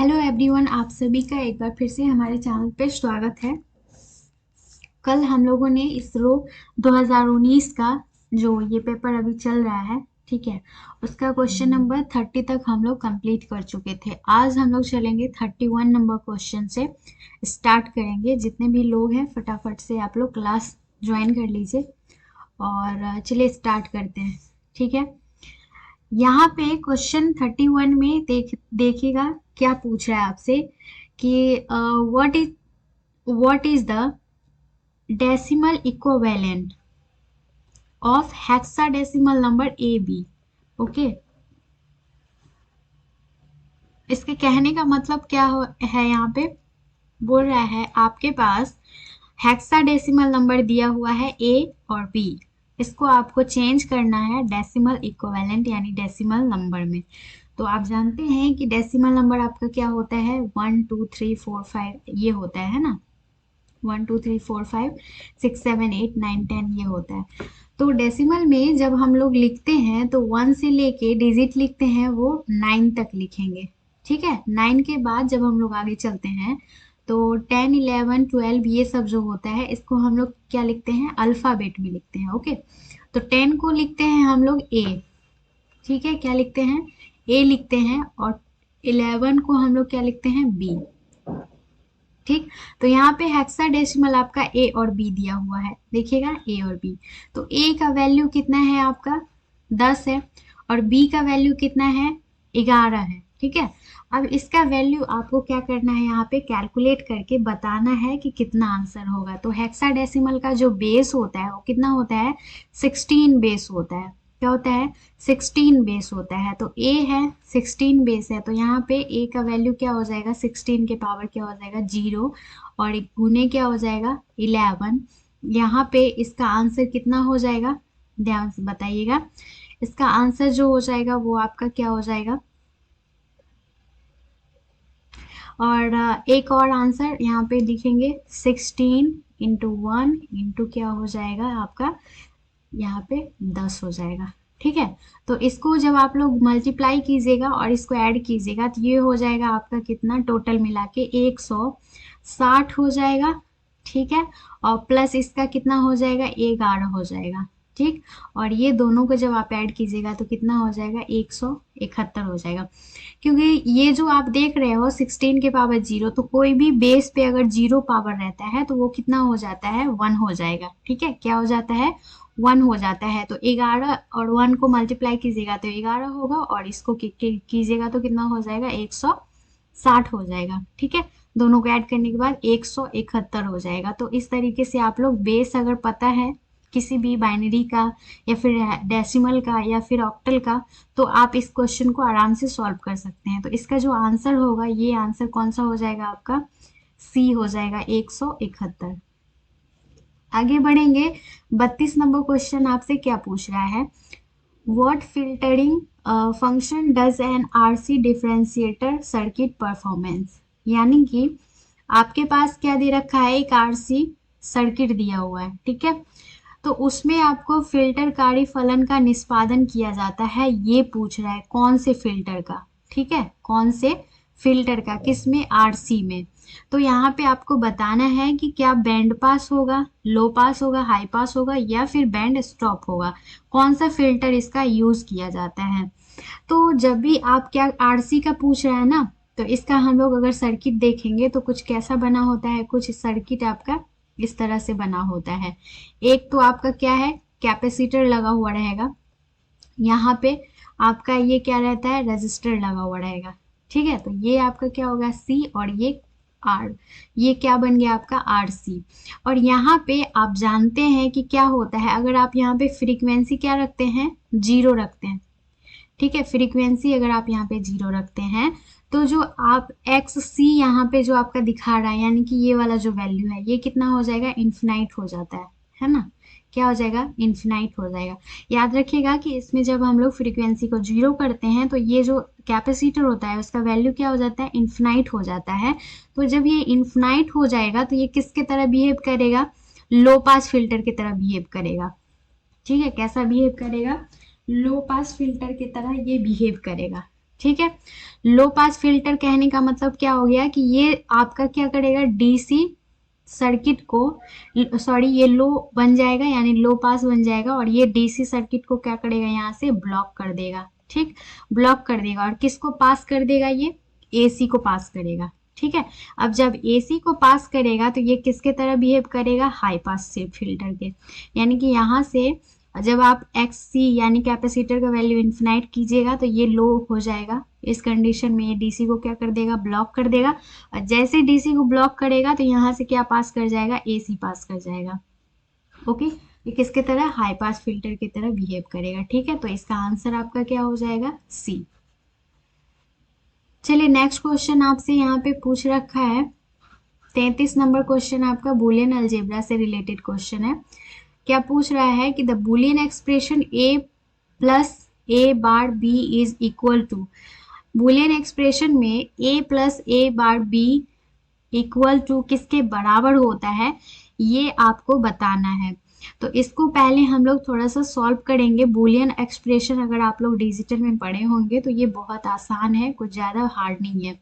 Hello everyone, आप सभी का एक बार फिर से हमारे चैनल पे स्वागत है। कल हम लोगों ने इसरो 2019 का जो ये पेपर अभी चल रहा है, ठीक है, उसका क्वेश्चन नंबर 30 तक हम लोग कंप्लीट कर चुके थे। आज हम लोग चलेंगे 31 नंबर क्वेश्चन से स्टार्ट करेंगे। जितने भी लोग हैं फटाफट से आप लोग क्लास ज्वाइन कर लीजिए और चलिए स्टार्ट करते हैं, ठीक है। यहाँ पे क्वेश्चन 31 में देखिएगा क्या पूछ रहा है आपसे कि what is the decimal equivalent of hexadecimal number A B. Okay, इसके कहने का मतलब क्या है, यहाँ पे बोल रहा है आपके पास हेक्साडेसिमल नंबर दिया हुआ है ए और बी, इसको आपको चेंज करना है डेसिमल इक्विवेलेंट यानी डेसिमल नंबर में। तो आप जानते हैं कि डेसिमल नंबर आपका क्या होता है, 1 2 3 4 5 ये होता है ना, 1 2 3 4 5 6 7 8 9 10 ये होता है। तो डेसिमल में जब हम लोग लिखते हैं तो 1 से लेके डिजिट लिखते हैं वो 9 तक लिखेंगे, ठीक है। 9 के बाद जब हम लोग आगे चलते हैं तो 10 11 12 ये सब जो होता है इसको हम लोग क्या लिखते हैं, अल्फाबेट में लिखते हैं। ओके, तो 10 को लिखते हैं हम लोग ए, ठीक है, क्या लिखते हैं, ए लिखते हैं। और 11 को हम लोग क्या लिखते हैं, बी, ठीक। तो यहाँ पे हेक्साडेसिमल आपका ए और बी दिया हुआ है, देखिएगा ए और बी। तो ए का वैल्यू कितना है आपका, 10 है, और बी का वैल्यू कितना है, 11 है, ठीक है। अब इसका वैल्यू आपको क्या करना है, यहाँ पे कैलकुलेट करके बताना है कि कितना आंसर होगा। तो हेक्साडेसिमल का जो बेस होता है वो कितना होता है, 16 बेस होता है। क्या होता है, 16 बेस होता है। तो ए है 16 बेस है, तो यहाँ पे ए का वैल्यू क्या हो जाएगा, 16 के पावर क्या हो जाएगा, 0, और एक गुने क्या हो जाएगा, 11। यहाँ पे इसका आंसर कितना हो जाएगा, ध्यान से बताइएगा। इसका आंसर जो हो जाएगा वो आपका क्या हो जाएगा, और एक और आंसर यहाँ पे लिखेंगे, 16 × 1 इंटू क्या हो जाएगा आपका, यहाँ पे 10 हो जाएगा, ठीक है। तो इसको जब आप लोग मल्टीप्लाई कीजिएगा और इसको ऐड कीजिएगा तो ये हो जाएगा आपका कितना, टोटल मिला के 160 हो जाएगा, ठीक है। और प्लस इसका कितना हो जाएगा, 11 हो जाएगा, ठीक। और ये दोनों को जब आप ऐड कीजिएगा तो कितना हो जाएगा, 171 हो जाएगा। क्योंकि ये जो आप देख रहे हो 16 के पावर 0, तो कोई भी बेस पे अगर 0 पावर रहता है तो वो कितना हो जाता है, 1 हो जाएगा, ठीक है। क्या हो जाता है, 1 हो जाता है। तो 11 और 1 को मल्टीप्लाई कीजिएगा तो 11 होगा, और इसको कीजिएगा तो कितना हो जाएगा, 160 हो जाएगा, ठीक है। दोनों को ऐड करने के बाद 171 हो जाएगा। तो इस तरीके से आप लोग बेस अगर पता है किसी भी बाइनरी का या फिर डेसिमल का या फिर ऑक्टल का, तो आप इस क्वेश्चन को आराम से सॉल्व कर सकते हैं। तो इसका जो आंसर होगा, ये आंसर कौन सा हो जाएगा आपका, सी हो जाएगा, 171। आगे बढ़ेंगे, 32 नंबर क्वेश्चन आपसे क्या पूछ रहा है, what filtering function does N RC differentiator circuit performance. यानी कि आपके पास क्या दे रखा है, एक आरसी सर्किट दिया हुआ है, ठीक है। तो उसमें आपको फिल्टर कार्य फलन का निष्पादन किया जाता है, ये पूछ रहा है कौन से फिल्टर का, ठीक है, कौन से फिल्टर का, किसमें, आरसी में। तो यहाँ पे आपको बताना है कि क्या बैंड पास होगा, लो पास होगा, हाई पास होगा, या फिर बैंड स्टॉप होगा, कौन सा फिल्टर इसका यूज किया जाता है। तो जब भी आप क्या आरसी का पूछ रहा है ना, तो इसका हम लोग अगर सर्किट देखेंगे तो कुछ कैसा बना होता है, कुछ सर्किट आपका इस तरह से बना होता है। एक तो आपका क्या है, कैपेसिटर लगा हुआ रहेगा, यहाँ पे आपका ये क्या रहता है, रेजिस्टर लगा हुआ रहेगा, ठीक है। तो ये आपका क्या होगा, सी, और ये आर, ये क्या बन गया आपका, आर सी। और यहाँ पे आप जानते हैं कि क्या होता है, अगर आप यहाँ पे फ्रीक्वेंसी क्या रखते हैं, 0 रखते हैं, ठीक है। फ्रीक्वेंसी अगर आप यहाँ पे 0 रखते हैं तो जो आप एक्स सी यहाँ पे जो आपका दिखा रहा है, यानी कि ये वाला जो वैल्यू है ये कितना हो जाएगा, इन्फिनाइट हो जाता है ना। क्या हो जाएगा, इन्फिनाइट हो जाएगा। याद रखिएगा कि इसमें जब हम लोग फ्रीक्वेंसी को 0 करते हैं तो ये जो कैपेसिटर होता है उसका वैल्यू क्या हो जाता है, इन्फिनाइट हो जाता है। तो जब ये इन्फिनाइट हो जाएगा तो ये किसके तरह बिहेव करेगा, लो पास फिल्टर की तरह बिहेव करेगा, ठीक है। कैसा बिहेव करेगा, लो पास फिल्टर की तरह ये बिहेव करेगा, ठीक है। लो पास फिल्टर कहने का मतलब क्या हो गया कि ये आपका क्या करेगा, डीसी सर्किट को, सॉरी ये लो बन जाएगा यानी लो पास बन जाएगा, और ये डीसी सर्किट को क्या करेगा, यहाँ से ब्लॉक कर देगा। ठीक, ब्लॉक कर देगा। और किसको पास कर देगा, ये एसी को पास करेगा। ठीक है। अब जब एसी को पास करेगा तो ये किसके तरह बिहेव करेगा, हाई पास से फिल्टर के। यानी कि यहाँ से जब आप एक्स सी यानी कैपेसिटर का वैल्यू इन्फिनाइट कीजिएगा तो ये लो हो जाएगा। इस कंडीशन में ये डीसी को क्या कर देगा, ब्लॉक कर देगा। और जैसे डीसी को ब्लॉक करेगा तो यहाँ से क्या पास कर जाएगा, एसी पास कर जाएगा। ओके, ये किसके तरह, हाई पास फिल्टर की तरह बिहेव करेगा। ठीक है, तो इसका आंसर आपका क्या हो जाएगा, सी। चलिए नेक्स्ट क्वेश्चन आपसे यहाँ पे पूछ रखा है 33 नंबर क्वेश्चन आपका बूलियन अलजेब्रा से रिलेटेड क्वेश्चन है। क्या पूछ रहा है कि the Boolean expression A plus A bar B is equal to, Boolean expression में A plus A bar B equal to किसके बराबर होता है, ये आपको बताना है। तो इसको पहले हम लोग थोड़ा सा सॉल्व करेंगे। बूलियन एक्सप्रेशन अगर आप लोग डिजिटल में पढ़े होंगे तो ये बहुत आसान है, कुछ ज़्यादा हार्ड नहीं है।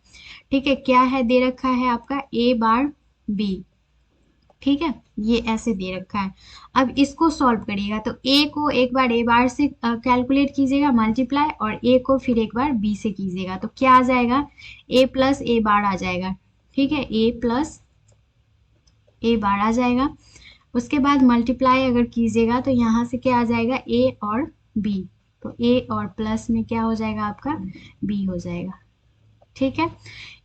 ठीक है, क्या है दे रखा है आपका ए बार बी। ठीक है, ये ऐसे दे रखा है। अब इसको सॉल्व करिएगा तो ए को एक बार ए बार से कैलकुलेट कीजिएगा मल्टीप्लाई, और ए को फिर एक बार बी से कीजिएगा तो क्या आ जाएगा, ए प्लस ए बार आ जाएगा। ठीक है, ए प्लस ए बार आ जाएगा। उसके बाद मल्टीप्लाई अगर कीजिएगा तो यहाँ से क्या आ जाएगा, ए और बी। तो ए और प्लस में क्या हो जाएगा आपका, बी हो जाएगा। ठीक है,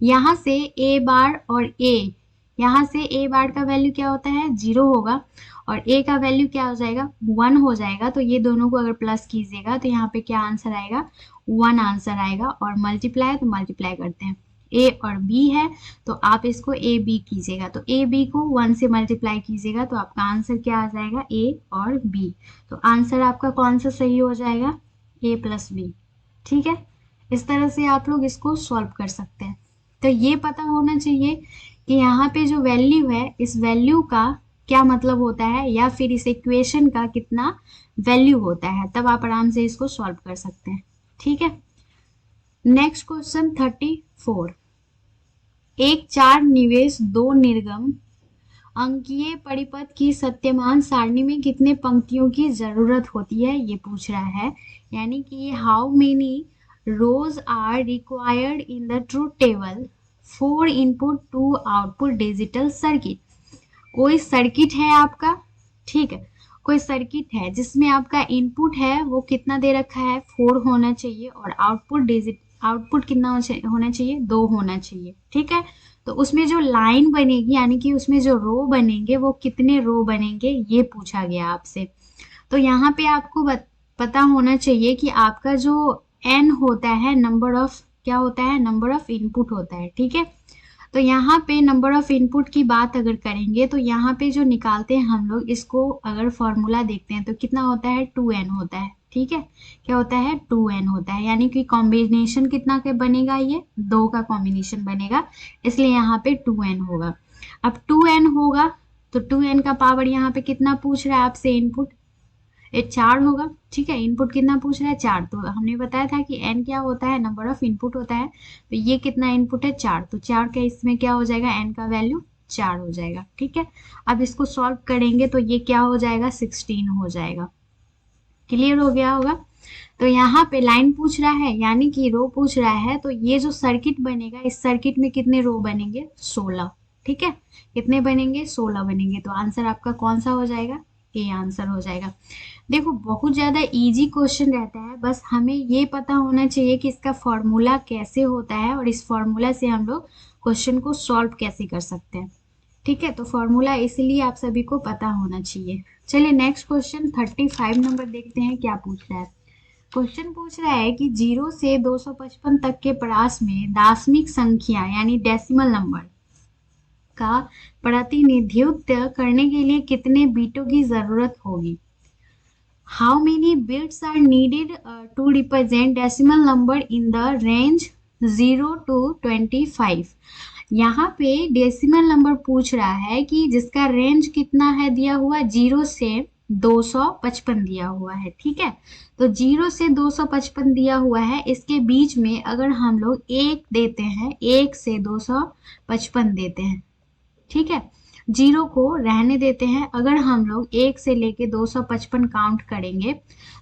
यहाँ से ए बार और ए, यहाँ से ए बार का वैल्यू क्या होता है, 0 होगा, और ए का वैल्यू क्या हो जाएगा, 1 हो जाएगा। तो ये दोनों को अगर प्लस कीजिएगा तो यहाँ पे क्या आंसर आएगा, 1 आंसर आएगा। और मल्टीप्लाई तो मल्टीप्लाई करते हैं, ए और बी है तो आप इसको ए बी कीजिएगा, तो ए बी को 1 से मल्टीप्लाई कीजिएगा तो आपका आंसर क्या आ जाएगा, ए और बी। तो आंसर आपका कौन सा सही हो जाएगा, ए प्लस बी। ठीक है, इस तरह से आप लोग इसको सॉल्व कर सकते हैं। तो ये पता होना चाहिए कि यहाँ पे जो वैल्यू है इस वैल्यू का क्या मतलब होता है, या फिर इस इक्वेशन का कितना वैल्यू होता है, तब आप आराम से इसको सॉल्व कर सकते हैं। ठीक है, नेक्स्ट क्वेश्चन 34। एक चार निवेश दो निर्गम अंकीय परिपथ की सत्यमान सारणी में कितने पंक्तियों की जरूरत होती है, ये पूछ रहा है। यानी कि how many rows are required in the truth table four input two output digital circuit. कोई सर्किट है आपका, ठीक है, कोई सर्किट है जिसमें आपका इनपुट है वो कितना दे रखा है, 4 होना चाहिए, और आउटपुट कितना होना चाहिए, 2 होना चाहिए। ठीक है, तो उसमें जो लाइन बनेगी यानी कि उसमें जो रो बनेंगे वो कितने रो बनेंगे, ये पूछा गया आपसे। तो यहाँ पे आपको पता होना चाहिए कि आपका जो n होता है, नंबर ऑफ क्या होता है, नंबर ऑफ इनपुट होता है। ठीक है, तो यहाँ पे नंबर ऑफ इनपुट की बात अगर करेंगे तो यहाँ पे जो निकालते हैं हम लोग, इसको अगर फॉर्मूला देखते हैं तो कितना होता है, 2n होता है। ठीक है, क्या होता है, 2n होता है। यानी कि कॉम्बिनेशन कितना का बनेगा, ये 2 का कॉम्बिनेशन बनेगा, इसलिए यहाँ पे 2n होगा। अब 2n होगा तो 2n का पावर यहाँ पे कितना पूछ रहा है आपसे, इनपुट 4 होगा। ठीक है, इनपुट कितना पूछ रहा है, 4। तो हमने बताया था कि n क्या होता है, नंबर ऑफ इनपुट होता है। तो ये कितना इनपुट है, 4, तो 4 का इसमें क्या हो जाएगा, n का वैल्यू 4 हो जाएगा। ठीक है, अब इसको सॉल्व करेंगे तो ये क्या हो जाएगा, 16 हो जाएगा। क्लियर हो गया होगा। तो यहाँ पे लाइन पूछ रहा है यानी कि रो पूछ रहा है, तो ये जो सर्किट बनेगा इस सर्किट में कितने रो बनेंगे, 16। ठीक है, कितने बनेंगे, 16 बनेंगे। तो आंसर आपका कौन सा हो जाएगा, ए आंसर हो जाएगा। देखो बहुत ज़्यादा इजी क्वेश्चन रहता है, बस हमें ये पता होना चाहिए कि इसका फॉर्मूला कैसे होता है और इस फॉर्मूला से हम लोग क्वेश्चन को सॉल्व कैसे कर सकते हैं। ठीक है, तो फॉर्मूला इसलिए आप सभी को पता होना चाहिए। चलिए नेक्स्ट क्वेश्चन 35 नंबर देखते हैं क्या पूछ रहा है। क्वेश्चन पूछ रहा है कि 0 से 255 तक के प्रास में दाशमिक संख्या यानी डेसिमल नंबर का प्रतिनिधित्व करने के लिए कितने बीटों की जरूरत होगी। How many bits are needed to represent decimal number in the range 0 to 25। यहाँ पे डेसिमल नंबर पूछ रहा है कि जिसका रेंज कितना है दिया हुआ, 0 से 255 दिया हुआ है, ठीक है। तो 0 से 255 दिया हुआ है, इसके बीच में अगर हम लोग 1 देते हैं, 1 से 255 देते हैं, ठीक है, 0 को रहने देते हैं। अगर हम लोग 1 से लेके 255 काउंट करेंगे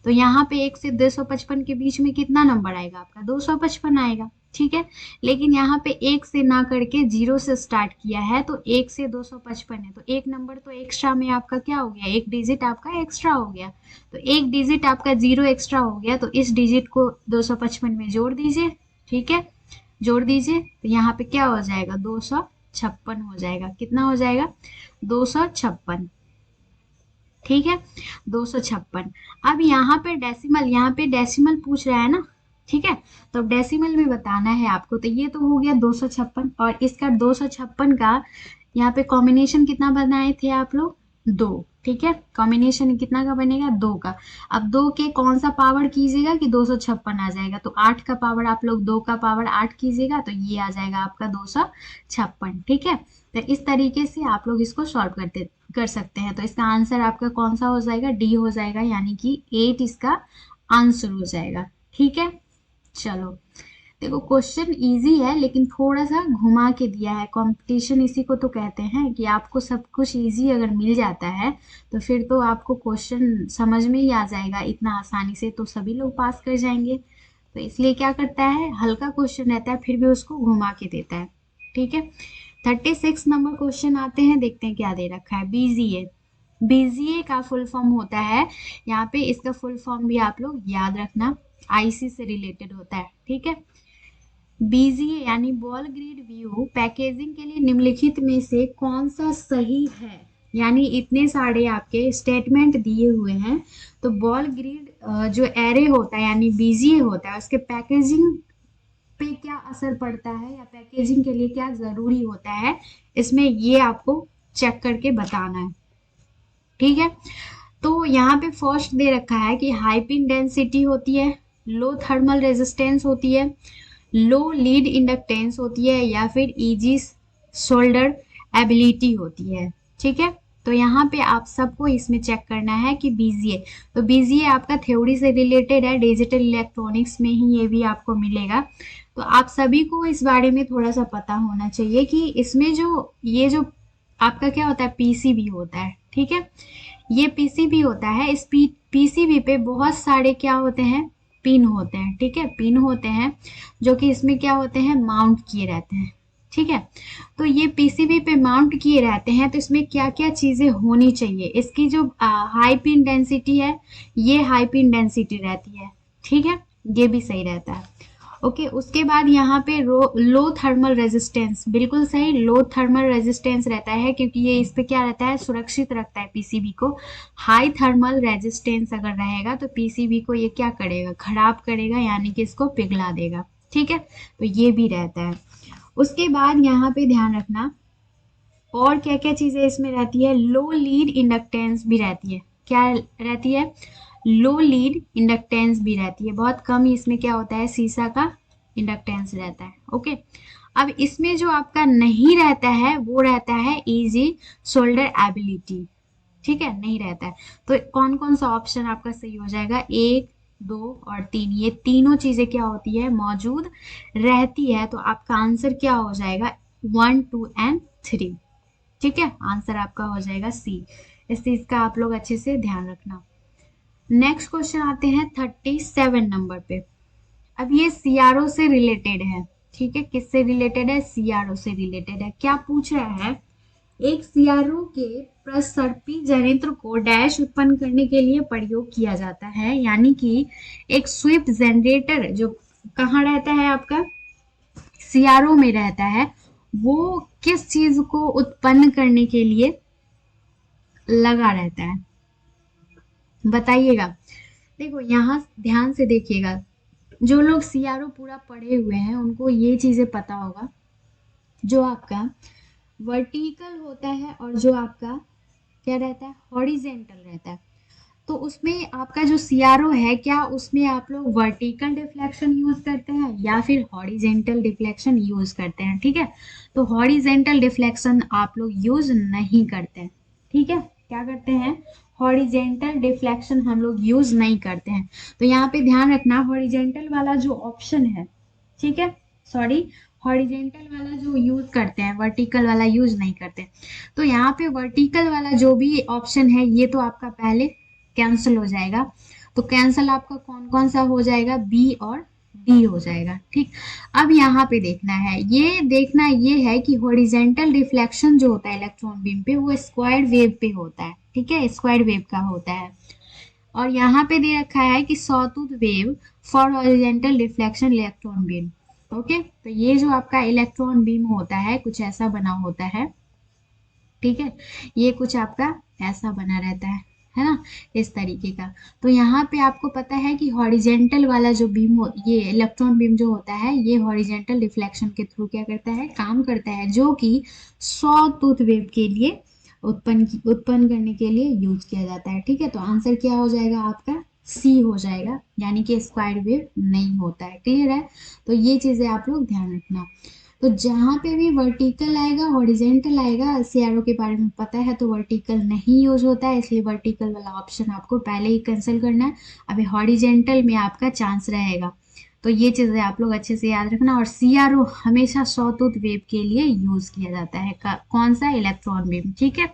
तो यहाँ पे 1 से 255 के बीच में कितना नंबर आएगा आपका, 255 आएगा, ठीक है। लेकिन यहाँ पे 1 से ना करके 0 से स्टार्ट किया है, तो 1 से 255 है, तो एक नंबर तो एक्स्ट्रा में आपका क्या हो गया, एक डिजिट आपका एक्स्ट्रा हो गया। तो एक डिजिट आपका 0 एक्स्ट्रा हो गया, तो इस डिजिट को 255 में जोड़ दीजिए, ठीक है, जोड़ दीजिए। तो यहाँ पे क्या हो जाएगा, 256 हो जाएगा। कितना हो जाएगा, 256, ठीक है, 256। अब यहाँ पे डेसिमल पूछ रहा है ना, ठीक है। तो अब डेसिमल में बताना है आपको, तो ये तो हो गया 256, और इसका 256 का यहाँ पे कॉम्बिनेशन कितना बनाए थे आप लोग, 2, ठीक है। कॉम्बिनेशन कितना का बनेगा, 2 का। अब 2 के कौन सा पावर कीजिएगा कि 256 आ जाएगा, तो 8 का पावर आप लोग 2 का पावर 8 कीजिएगा, तो ये आ जाएगा आपका 256, ठीक है। तो इस तरीके से आप लोग इसको सॉल्व कर सकते हैं। तो इसका आंसर आपका कौन सा हो जाएगा, डी हो जाएगा, यानी कि 8 इसका आंसर हो जाएगा, ठीक है। चलो, देखो क्वेश्चन इजी है लेकिन थोड़ा सा घुमा के दिया है। कंपटीशन इसी को तो कहते हैं कि आपको सब कुछ इजी अगर मिल जाता है तो फिर तो आपको क्वेश्चन समझ में ही आ जाएगा इतना आसानी से, तो सभी लोग पास कर जाएंगे। तो इसलिए क्या करता है, हल्का क्वेश्चन रहता है फिर भी उसको घुमा के देता है, ठीक है। 36 नंबर क्वेश्चन आते हैं, देखते हैं क्या दे रखा है। बीजीए, बीजीए का फुल फॉर्म होता है, यहाँ पे इसका फुल फॉर्म भी आप लोग याद रखना, आईसी से रिलेटेड होता है, ठीक है। बीजीए यानी बॉल ग्रिड व्यू पैकेजिंग के लिए निम्नलिखित में से कौन सा सही है, यानी इतने सारे आपके स्टेटमेंट दिए हुए हैं। तो बॉल ग्रिड जो एरे होता है यानी बीजीए होता है, उसके पैकेजिंग पे क्या असर पड़ता है या पैकेजिंग के लिए क्या जरूरी होता है, इसमें ये आपको चेक करके बताना है, ठीक है। तो यहाँ पे फर्स्ट दे रखा है कि हाई पिन डेंसिटी होती है, लो थर्मल रेजिस्टेंस होती है, लो लीड इंडक्टेंस होती है, या फिर इजी शोल्डर एबिलिटी होती है, ठीक है। तो यहाँ पे आप सबको इसमें चेक करना है कि बीजीए, तो बीजीए आपका थ्योरी से रिलेटेड है, डिजिटल इलेक्ट्रॉनिक्स में ही ये भी आपको मिलेगा। तो आप सभी को इस बारे में थोड़ा सा पता होना चाहिए कि इसमें जो ये जो आपका क्या होता है, पीसीबी होता है, ठीक है। ये पीसीबी होता है, इस पीसीबी पे बहुत सारे क्या होते हैं, पिन होते हैं, ठीक है, पिन होते हैं जो कि इसमें क्या होते हैं, माउंट किए रहते हैं, ठीक है। तो ये पीसीबी पे माउंट किए रहते हैं, तो इसमें क्या क्या चीजें होनी चाहिए, इसकी जो हाई पिन डेंसिटी है, ये हाई पिन डेंसिटी रहती है, ठीक है, ये भी सही रहता है। ओके, उसके बाद यहाँ पे लो थर्मल रेजिस्टेंस, बिल्कुल सही, लो थर्मल रेजिस्टेंस रहता है क्योंकि ये इस पे क्या रहता है, सुरक्षित रखता है पीसीबी को। हाई थर्मल रेजिस्टेंस अगर रहेगा तो पीसीबी को ये क्या करेगा, खराब करेगा, यानी कि इसको पिघला देगा, ठीक है। तो ये भी रहता है। उसके बाद यहाँ पे ध्यान रखना और क्या क्या चीजें इसमें रहती है, लो लीड इंडक्टेंस भी रहती है, क्या रहती है, लो लीड इंडक्टेंस भी रहती है, बहुत कम इसमें क्या होता है, सीसा का इंडक्टेंस रहता है, ओके। अब इसमें जो आपका नहीं रहता है वो रहता है इजी शोल्डर एबिलिटी, ठीक है, नहीं रहता है। तो कौन कौन सा ऑप्शन आपका सही हो जाएगा, 1, 2 और 3, ये तीनों चीजें क्या होती है, मौजूद रहती है। तो आपका आंसर क्या हो जाएगा, 1, 2 एंड 3, ठीक है, आंसर आपका हो जाएगा सी। इस चीज का आप लोग अच्छे से ध्यान रखना। नेक्स्ट क्वेश्चन आते हैं 37 नंबर पे। अब ये सीआरओ से रिलेटेड है, ठीक है, किससे रिलेटेड है, सीआरओ से रिलेटेड है। क्या पूछ रहा है, एक सीआरओ के प्रसर्पी जनित्र को डैश उत्पन्न करने के लिए प्रयोग किया जाता है, यानी कि एक स्वीप जनरेटर जो कहाँ रहता है आपका, सीआरओ में रहता है, वो किस चीज को उत्पन्न करने के लिए लगा रहता है, बताइएगा। देखो यहाँ ध्यान से देखिएगा, जो लोग सीआरओ पूरा पढ़े हुए हैं उनको ये चीजें पता होगा, जो आपका वर्टिकल होता है और जो आपका क्या रहता है, हॉरिजेंटल रहता है। तो उसमें आपका जो सीआरओ है, क्या उसमें आप लोग वर्टिकल डिफ्लेक्शन यूज करते हैं या फिर हॉरिजेंटल डिफ्लेक्शन यूज करते हैं, ठीक है। तो हॉरिजेंटल डिफ्लेक्शन आप लोग यूज नहीं करते हैं, ठीक है, क्या करते हैं, हॉरिजेंटल डिफ्लेक्शन हम लोग यूज नहीं करते हैं। तो यहाँ पे ध्यान रखना, हॉरिजेंटल वाला जो ऑप्शन है, ठीक है, सॉरी, हॉरिजेंटल वाला जो यूज करते हैं, वर्टिकल वाला यूज नहीं करते। तो यहाँ पे वर्टिकल वाला जो भी ऑप्शन है ये तो आपका पहले कैंसिल हो जाएगा। तो कैंसिल आपका कौन कौन सा हो जाएगा, बी और डी हो जाएगा। ठीक, अब यहाँ पे देखना है, ये देखना ये है कि हॉरिजेंटल रिफ्लेक्शन जो होता है इलेक्ट्रॉन बीम पे वो स्क्वायर वेव पे होता है। ठीक है, स्क्वायर वेव का होता है। और यहाँ पे दे रखा है कि sawtooth wave for horizontal reflection electron beam. Okay, तो ये जो आपका इलेक्ट्रॉन बीम होता है कुछ ऐसा बना होता है। ठीक है, ये कुछ आपका ऐसा बना रहता है ना, इस तरीके का। तो यहाँ पे आपको पता है कि हॉरिजेंटल वाला जो बीम हो, ये इलेक्ट्रॉन बीम जो होता है ये हॉरिजेंटल रिफ्लेक्शन के थ्रू क्या करता है, काम करता है, जो कि सॉ टूथ वेव के लिए उत्पन्न करने के लिए यूज किया जाता है। ठीक है, तो आंसर क्या हो जाएगा आपका, सी हो जाएगा, यानी कि स्क्वायर वेव नहीं होता है। क्लियर है, तो ये चीजें आप लोग ध्यान रखना। तो जहाँ पे भी वर्टिकल आएगा, हॉरिजेंटल आएगा, सीआरओ के बारे में पता है तो वर्टिकल नहीं यूज होता है, इसलिए वर्टिकल वाला ऑप्शन आपको पहले ही कैंसिल करना है। अभी हॉरिजेंटल में आपका चांस रहेगा, तो ये चीजें आप लोग अच्छे से याद रखना। और सीआरओ हमेशा सॉटूथ वेव के लिए यूज किया जाता है, कौन सा, इलेक्ट्रॉन बीम। ठीक है,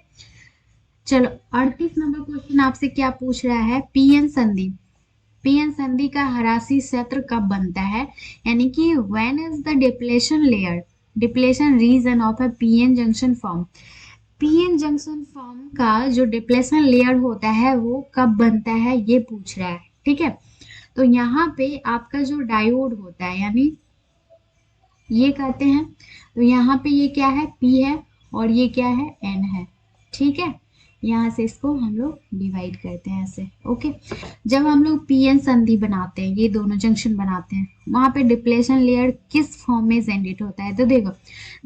चलो 38 नंबर क्वेश्चन आपसे क्या पूछ रहा है, पीएन संधि। पीएन संधि का हरासी क्षेत्र कब बनता है, यानी कि when is the depletion layer, depletion region of a PN junction form. PN junction form का जो डिप्लेशन लेयर होता है वो कब बनता है, ये पूछ रहा है। ठीक है, तो यहाँ पे आपका जो डायोड होता है, यानी ये कहते हैं, तो यहाँ पे ये क्या है, पी है, और ये क्या है, एन है। ठीक है, यहाँ से इसको हम लोग डिवाइड करते हैं ऐसे। ओके, जब हम लोग पीएन संधि बनाते हैं, ये दोनों जंक्शन बनाते हैं, वहां पे डिप्लेशन लेयर किस फॉर्म में जनरेट होता है, तो देखो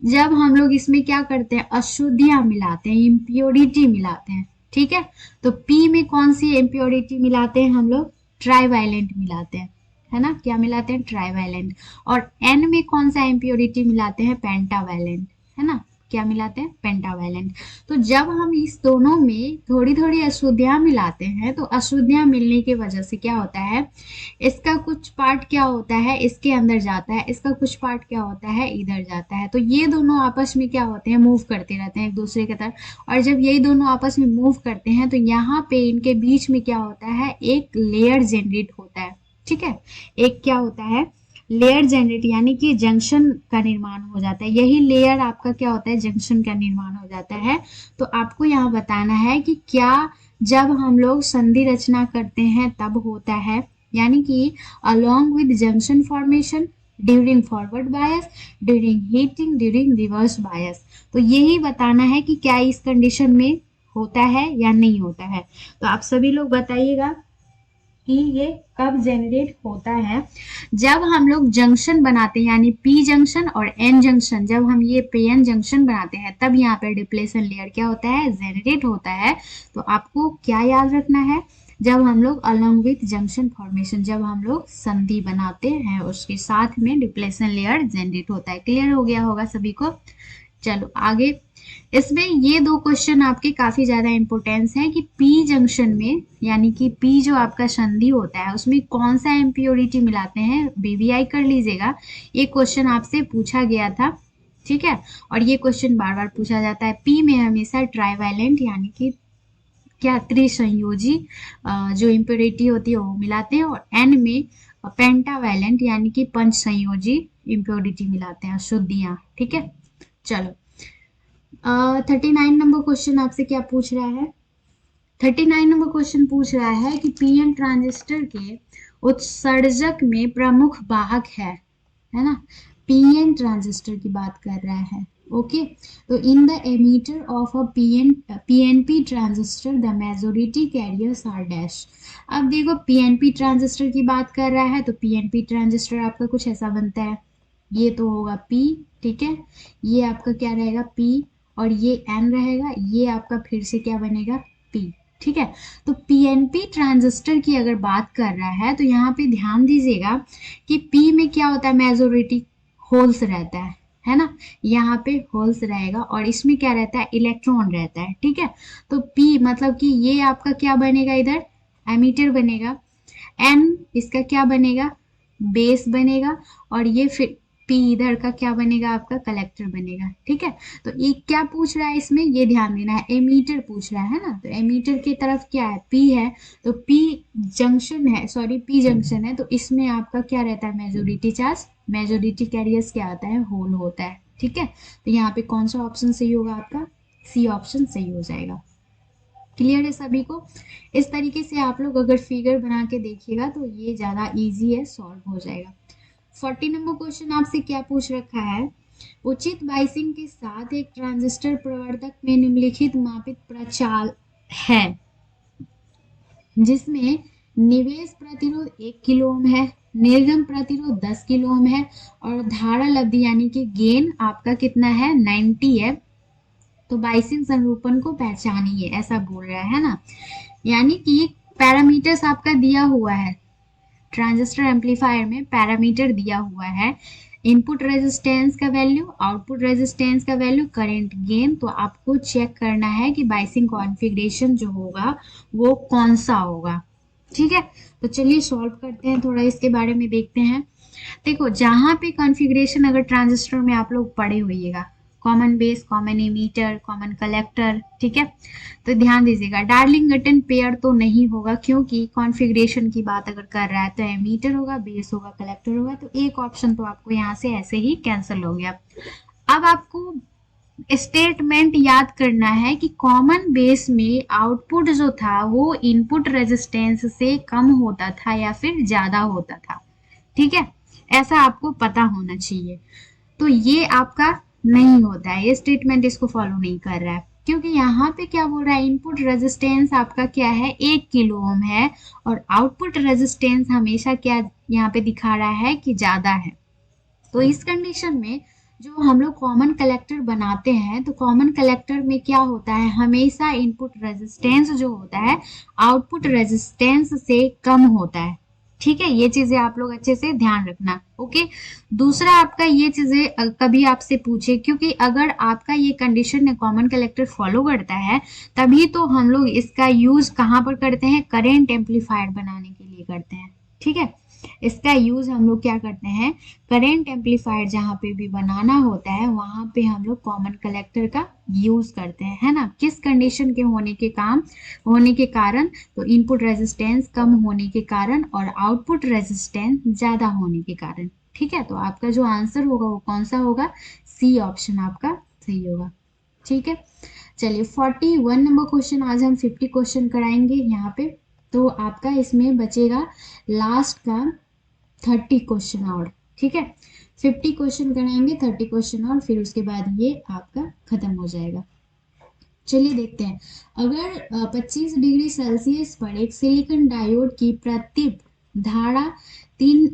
जब हम लोग इसमें क्या करते हैं, अशुद्धियां मिलाते हैं, इम्प्योरिटी मिलाते हैं। ठीक है, तो पी में कौन सी इम्प्योरिटी मिलाते हैं हम लोग, ट्राईवैलेंट मिलाते हैं, है ना, क्या मिलाते हैं, ट्राईवैलेंट। और एन में कौन सा इम्प्योरिटी मिलाते हैं, पेंटावैलेंट, है ना, क्या मिलाते हैं, पेंटावैलेंट। तो जब हम इस दोनों में थोड़ी थोड़ी अशुद्धियां मिलाते हैं, तो अशुद्धियां मिलने की वजह से क्या होता है, इसका कुछ पार्ट क्या होता है, इसके अंदर जाता है, इसका कुछ पार्ट क्या होता है, इधर जाता है। तो ये दोनों आपस में क्या होते हैं, मूव करते रहते हैं एक दूसरे की तरफ। और जब यही दोनों आपस में मूव करते हैं तो यहाँ पे इनके बीच में क्या होता है, एक लेयर जनरेट होता है। ठीक है, एक क्या होता है, लेयर जनरेट, यानी कि जंक्शन का निर्माण हो जाता है। यही लेयर आपका क्या होता है, जंक्शन का निर्माण हो जाता है। तो आपको यहाँ बताना है कि क्या जब हम लोग संधि रचना करते हैं तब होता है, यानी कि along with junction formation, during forward bias, during heating, during reverse bias. तो यही बताना है कि क्या इस कंडीशन में होता है या नहीं होता है। तो आप सभी लोग बताइएगा कि ये कब जनरेट होता है, जब हम लोग जंक्शन बनाते हैं, यानी पी जंक्शन और एन जंक्शन, जब हम ये पी एन जंक्शन बनाते हैं तब यहाँ पे डिप्लेशन लेयर क्या होता है, जनरेट होता है। तो आपको क्या याद रखना है, जब हम लोग अलॉन्ग विथ जंक्शन फॉर्मेशन, जब हम लोग संधि बनाते हैं उसके साथ में डिप्लेशन लेयर जनरेट होता है। क्लियर हो गया होगा सभी को। चलो आगे, इसमें ये दो क्वेश्चन आपके काफी ज्यादा इंपोर्टेंस है कि पी जंक्शन में, यानी कि पी जो आपका संधि होता है उसमें कौन सा इम्प्योरिटी मिलाते हैं, बीबीआई कर लीजिएगा, ये क्वेश्चन आपसे पूछा गया था। ठीक है, और ये क्वेश्चन बार बार पूछा जाता है। पी में हमेशा ट्राईवैलेंट, यानी कि क्या, त्रिसंयोजी जो इम्प्योरिटी होती है वो मिलाते हैं, और एन में पेंटावैलेंट, यानी कि पंच संयोजी इम्प्योरिटी मिलाते हैं, अशुद्धियां। ठीक है, चलो 39 नंबर क्वेश्चन आपसे क्या पूछ रहा है, 39 नंबर क्वेश्चन पूछ रहा है कि पीएन ट्रांजिस्टर के उत्सर्जक में प्रमुख वाहक है ना, पीएन ट्रांजिस्टर की बात कर रहा है। ओके, तो in the emitter of a PNP transistor the majority carriers are dash. अब देखो पीएनपी ट्रांजिस्टर की बात कर रहा है, तो पीएनपी ट्रांजिस्टर आपका कुछ ऐसा बनता है, ये तो होगा पी। ठीक है, ये आपका क्या रहेगा, पी, और ये एन रहेगा, ये आपका फिर से क्या बनेगा, पी। ठीक है, तो पीएनपी ट्रांजिस्टर की अगर बात कर रहा है तो यहाँ पे ध्यान दीजिएगा कि पी में क्या होता है, मेजोरिटी होल्स रहता है। है ना, यहाँ पे होल्स रहेगा और इसमें क्या रहता है, इलेक्ट्रॉन रहता है, ठीक है। तो P मतलब कि ये आपका क्या बनेगा, इधर एमीटर बनेगा, N इसका क्या बनेगा, बेस बनेगा, और ये फिर P इधर का क्या बनेगा, आपका कलेक्टर बनेगा, ठीक है। तो ये क्या पूछ रहा है इसमें, ये ध्यान देना है, एमीटर पूछ रहा है ना, तो एमीटर की तरफ क्या है, P है, तो P जंक्शन है, सॉरी P जंक्शन है, तो इसमें आपका क्या रहता है, मेजोरिटी चार्ज, मेजोरिटी कैरियर्स क्या आता है, होल होता है, ठीक है। तो यहाँ पे कौन सा ऑप्शन सही होगा, आपका सी ऑप्शन सही हो जाएगा। क्लियर है सभी को। इस तरीके से आप लोग अगर फिगर बना के देखिएगा तो ये ज्यादा इजी है, सॉल्व हो जाएगा। 40 नंबर क्वेश्चन आपसे क्या पूछ रखा है, उचित बाइसिंग के साथ एक ट्रांजिस्टर प्रवर्धक में निम्नलिखित मापित प्रचाल है, जिसमें निवेश प्रतिरोध 1 किलो ओम है, निर्गम प्रतिरोध 10 किलो ओम है, और धारा लब्धि यानी कि गेन आपका कितना है, 90 है। तो बाइसिंग संरूपण को पहचानिए, ऐसा बोल रहा है ना। यानी कि पैरामीटर्स आपका दिया हुआ है, ट्रांजिस्टर एम्पलीफायर में पैरामीटर दिया हुआ है, इनपुट रेजिस्टेंस का वैल्यू, आउटपुट रेजिस्टेंस का वैल्यू, करंट गेन। तो आपको चेक करना है कि बाइसिंग कॉन्फ़िगरेशन जो होगा वो कौन सा होगा, ठीक है। तो चलिए सॉल्व करते हैं, थोड़ा इसके बारे में देखते हैं। देखो जहां पे कॉन्फ़िगरेशन अगर ट्रांजिस्टर में आप लोग पढ़े होइएगा, common base, common emitter, common collector, ठीक है। तो ध्यान दीजिएगा, डार्लिंग गटन पेयर तो नहीं होगा, क्योंकि कॉन्फ़िगरेशन की बात अगर कर रहा है तो एमीटर होगा, बेस होगा, कलेक्टर होगा, तो एक ऑप्शन तो आपको यहाँ से ऐसे ही कैंसिल हो गया। अब आपको स्टेटमेंट याद करना है कि कॉमन बेस में आउटपुट जो था वो इनपुट रेजिस्टेंस से कम होता था या फिर ज्यादा होता था, ठीक है, ऐसा आपको पता होना चाहिए। तो ये आपका नहीं होता है, ये स्टेटमेंट इसको फॉलो नहीं कर रहा है, क्योंकि यहाँ पे क्या बोल रहा है, इनपुट रेजिस्टेंस आपका क्या है, 1 किलो ओम है, और आउटपुट रेजिस्टेंस हमेशा क्या यहाँ पे दिखा रहा है कि ज्यादा है। तो इस कंडीशन में जो हम लोग कॉमन कलेक्टर बनाते हैं, तो कॉमन कलेक्टर में क्या होता है, हमेशा इनपुट रेजिस्टेंस जो होता है आउटपुट रेजिस्टेंस से कम होता है, ठीक है। ये चीजें आप लोग अच्छे से ध्यान रखना, ओके। दूसरा आपका ये चीजें कभी आपसे पूछे, क्योंकि अगर आपका ये कंडीशन कॉमन कलेक्टर फॉलो करता है, तभी तो हम लोग इसका यूज कहाँ पर करते हैं, करेंट एम्पलीफायर बनाने के लिए करते हैं, ठीक है। इसका यूज हम लोग क्या करते हैं, करेंट एम्पलीफायर जहाँ पे भी बनाना होता है वहां पे हम लोग कॉमन कलेक्टर का यूज करते हैं, है ना। किस कंडीशन के होने के कारण, तो इनपुट रेजिस्टेंस कम होने के कारण और आउटपुट रेजिस्टेंस ज्यादा होने के कारण, ठीक है। तो आपका जो आंसर होगा वो कौन सा होगा, सी ऑप्शन आपका सही होगा, ठीक है। चलिए 41 नंबर क्वेश्चन, आज हम 50 क्वेश्चन कराएंगे यहाँ पे, तो आपका इसमें बचेगा लास्ट का 30 क्वेश्चन और, ठीक है। 50 क्वेश्चन कराएंगे, 30 क्वेश्चन और, फिर उसके बाद ये आपका खत्म हो जाएगा। चलिए देखते हैं, अगर 25 डिग्री सेल्सियस पर एक सिलिकॉन डायोड की प्रतिप धारा 3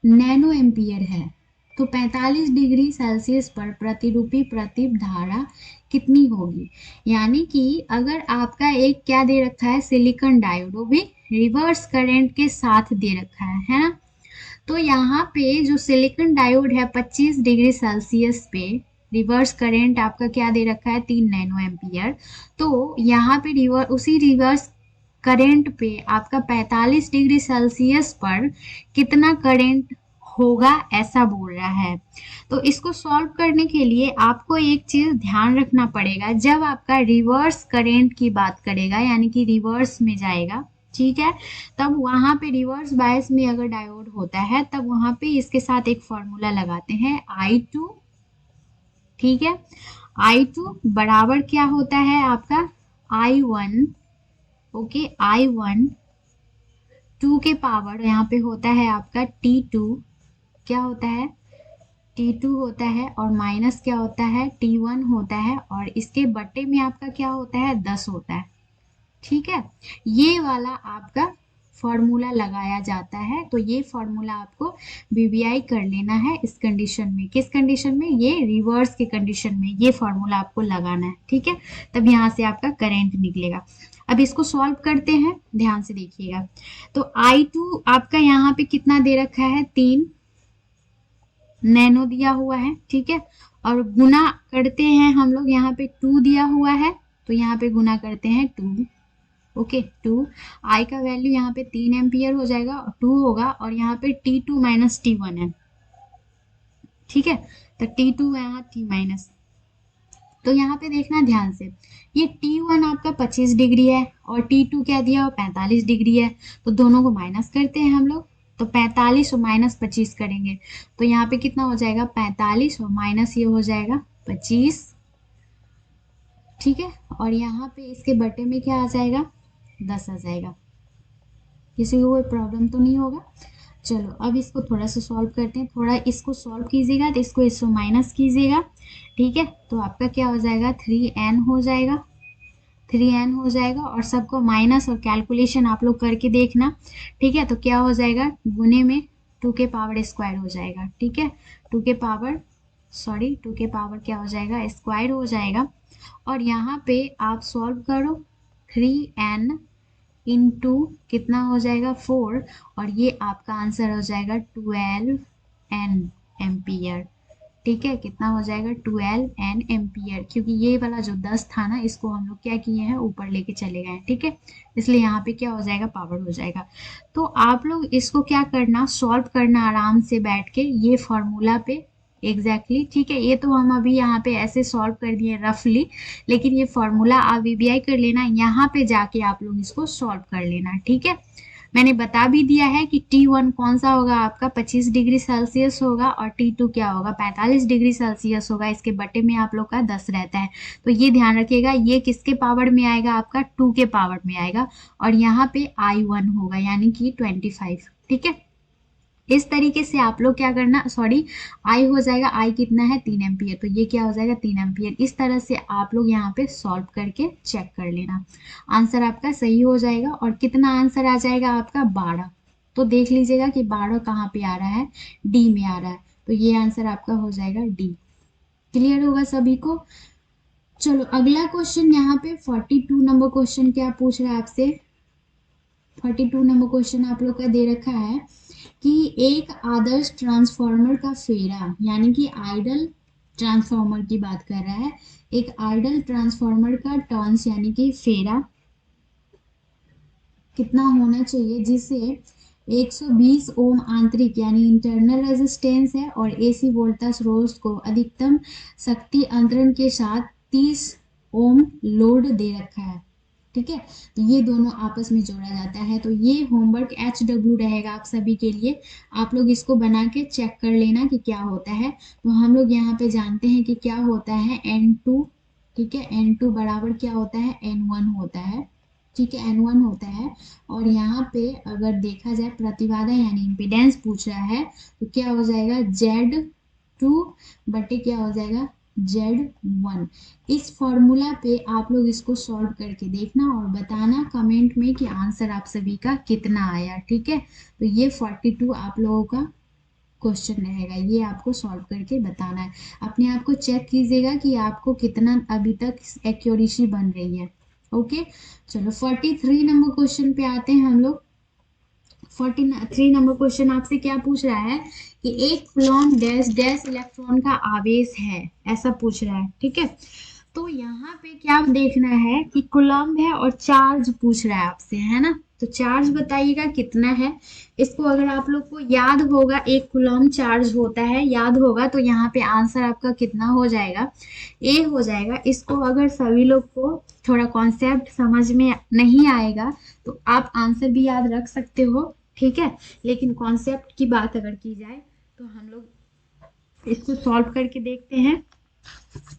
नैनो एम्पियर है, तो 45 डिग्री सेल्सियस पर प्रतिरूपी प्रतिप धारा कितनी होगी। यानी कि अगर आपका एक क्या दे रखा है, सिलिकॉन डायोड, वो भी रिवर्स करंट के साथ दे रखा है ना। तो यहाँ पे जो सिलिकॉन डायोड है 25 डिग्री सेल्सियस पे रिवर्स करंट आपका क्या दे रखा है, 3 नैनो एम्पियर। तो यहाँ पे उसी रिवर्स करंट पे आपका 45 डिग्री सेल्सियस पर कितना करंट होगा, ऐसा बोल रहा है। तो इसको सॉल्व करने के लिए आपको एक चीज ध्यान रखना पड़ेगा, जब आपका रिवर्स करंट की बात करेगा यानी कि रिवर्स में जाएगा, ठीक है, तब वहां पे रिवर्स बायस में अगर डायोड होता है तब वहां पे इसके साथ एक फॉर्मूला लगाते हैं I2, ठीक है। I2 बराबर क्या होता है आपका I1, ओके, I1 2 के पावर यहाँ पे होता है आपका T2, क्या होता है, T2 होता है, और माइनस क्या होता है, T1 होता है, और इसके बट्टे में आपका क्या होता है, 10 होता है, ठीक है। ये वाला आपका फॉर्मूला लगाया जाता है, तो ये फॉर्मूला आपको बीबीआई कर लेना है इस कंडीशन में, किस कंडीशन में, ये रिवर्स के कंडीशन में ये फॉर्मूला आपको लगाना है, ठीक है। तब यहाँ से आपका करंट निकलेगा। अब इसको सॉल्व करते हैं, ध्यान से देखिएगा। तो I2 आपका यहाँ पे कितना दे रखा है, 3 नैनो दिया हुआ है, ठीक है। और गुना करते हैं हम लोग, यहाँ पे 2 दिया हुआ है तो यहाँ पे गुना करते हैं 2। ओके 2। आई का वैल्यू यहाँ पे 3 एम्पियर हो जाएगा, 2 होगा, और यहाँ पे T2 माइनस T1 है, ठीक है। तो T2 यहाँ T माइनस, तो यहाँ पे देखना ध्यान से, ये T1 आपका 25 डिग्री है और T2 क्या दिया हो 45 डिग्री है, तो दोनों को माइनस करते हैं हम लोग। तो 45 और माइनस 25 करेंगे तो यहाँ पे कितना हो जाएगा 45 और माइनस ये हो जाएगा 25, ठीक है। और यहाँ पे इसके बटे में क्या आ जाएगा 10 आ जाएगा। किसी को कोई प्रॉब्लम तो नहीं होगा। चलो अब इसको थोड़ा सा सॉल्व करते हैं, थोड़ा इसको सॉल्व कीजिएगा तो इसको माइनस कीजिएगा, ठीक है। तो आपका क्या हो जाएगा 3n हो जाएगा, 3n हो जाएगा, और सबको माइनस और कैलकुलेशन आप लोग करके देखना, ठीक है। तो क्या हो जाएगा गुने में 2 के पावर स्क्वायर हो जाएगा, ठीक है। 2 के पावर क्या हो जाएगा स्क्वायर हो जाएगा। और यहाँ पे आप सॉल्व करो 3n इंटू कितना हो जाएगा 4, और ये आपका आंसर हो जाएगा 12n एम्पियर, ठीक है। कितना हो जाएगा 12n एम्पियर, क्योंकि ये वाला जो 10 था ना इसको हम लोग क्या किए हैं ऊपर लेके चले गए, ठीक है। इसलिए यहाँ पे क्या हो जाएगा पावर हो जाएगा। तो आप लोग इसको क्या करना सॉल्व करना आराम से बैठ के ये फॉर्मूला पे, एग्जैक्टली ठीक है। ये तो हम अभी यहाँ पे ऐसे सॉल्व कर दिए रफली, लेकिन ये फॉर्मूला आप वीबीआई कर लेना, यहाँ पे जाके आप लोग इसको सॉल्व कर लेना, ठीक है। मैंने बता भी दिया है कि T1 कौन सा होगा आपका 25 डिग्री सेल्सियस होगा, और T2 क्या होगा 45 डिग्री सेल्सियस होगा। इसके बटे में आप लोग का 10 रहता है, तो ये ध्यान रखिएगा। ये किसके पावर में आएगा आपका 2 के पावर में आएगा, और यहाँ पे I1 होगा यानी कि 25, ठीक है। इस तरीके से आप लोग क्या करना, सॉरी आई हो जाएगा, आई कितना है 3 एम्पियर, तो ये क्या हो जाएगा 3 एम्पियर। इस तरह से आप लोग यहाँ पे सॉल्व करके चेक कर लेना, आंसर आपका सही हो जाएगा। और कितना आंसर आ जाएगा आपका 12, तो देख लीजिएगा कि 12 कहाँ पे आ रहा है, डी में आ रहा है, तो ये आंसर आपका हो जाएगा डी। क्लियर होगा सभी को। चलो अगला क्वेश्चन, यहाँ पे 42 नंबर क्वेश्चन क्या पूछ रहा है आपसे। 42 नंबर क्वेश्चन आप लोग का दे रखा है कि एक आदर्श ट्रांसफार्मर का फेरा, यानी कि आइडल ट्रांसफार्मर की बात कर रहा है, एक आइडल ट्रांसफार्मर का टर्न्स यानी कि फेरा कितना होना चाहिए, जिसे 120 ओम आंतरिक यानी इंटरनल रेजिस्टेंस है और एसी वोल्टेज स्रोत को अधिकतम शक्ति अंतरण के साथ 30 ओम लोड दे रखा है, ठीक है। तो ये दोनों आपस में जोड़ा जाता है। तो ये होमवर्क HW रहेगा आप सभी के लिए, आप लोग इसको बना के चेक कर लेना कि क्या होता है। तो हम लोग यहाँ पे जानते हैं कि क्या होता है N2, ठीक है। N2 बराबर क्या होता है N1 होता है, ठीक है, N1 होता है। और यहाँ पे अगर देखा जाए प्रतिबाधा यानी इम्पीडेंस पूछ रहा है, तो क्या हो जाएगा Z2 बटे क्या हो जाएगा Z1। इस फॉर्मूला पे आप लोग इसको सॉल्व करके देखना और बताना कमेंट में कि आंसर आप सभी का कितना आया, ठीक है। तो ये 42 आप लोगों का क्वेश्चन रहेगा, ये आपको सॉल्व करके बताना है। अपने आप को चेक कीजिएगा कि आपको कितना अभी तक एक्यूरेसी बन रही है। ओके चलो 43 नंबर क्वेश्चन पे आते हैं हम लोग। 43 नंबर क्वेश्चन आपसे क्या पूछ रहा है कि एक कूलॉम डैश डैश इलेक्ट्रॉन का आवेश है, ऐसा पूछ रहा है, ठीक है। तो यहाँ पे क्या देखना है कि कूलॉम है और चार्ज पूछ रहा है आपसे, है ना। तो चार्ज बताइएगा कितना है। इसको अगर आप लोग को याद होगा एक कूलॉम चार्ज होता है, याद होगा, तो यहाँ पे आंसर आपका कितना हो जाएगा ए हो जाएगा। इसको अगर सभी लोग को थोड़ा कॉन्सेप्ट समझ में नहीं आएगा तो आप आंसर भी याद रख सकते हो, ठीक है। लेकिन कॉन्सेप्ट की बात अगर की जाए तो हम लोग इसको सॉल्व करके देखते हैं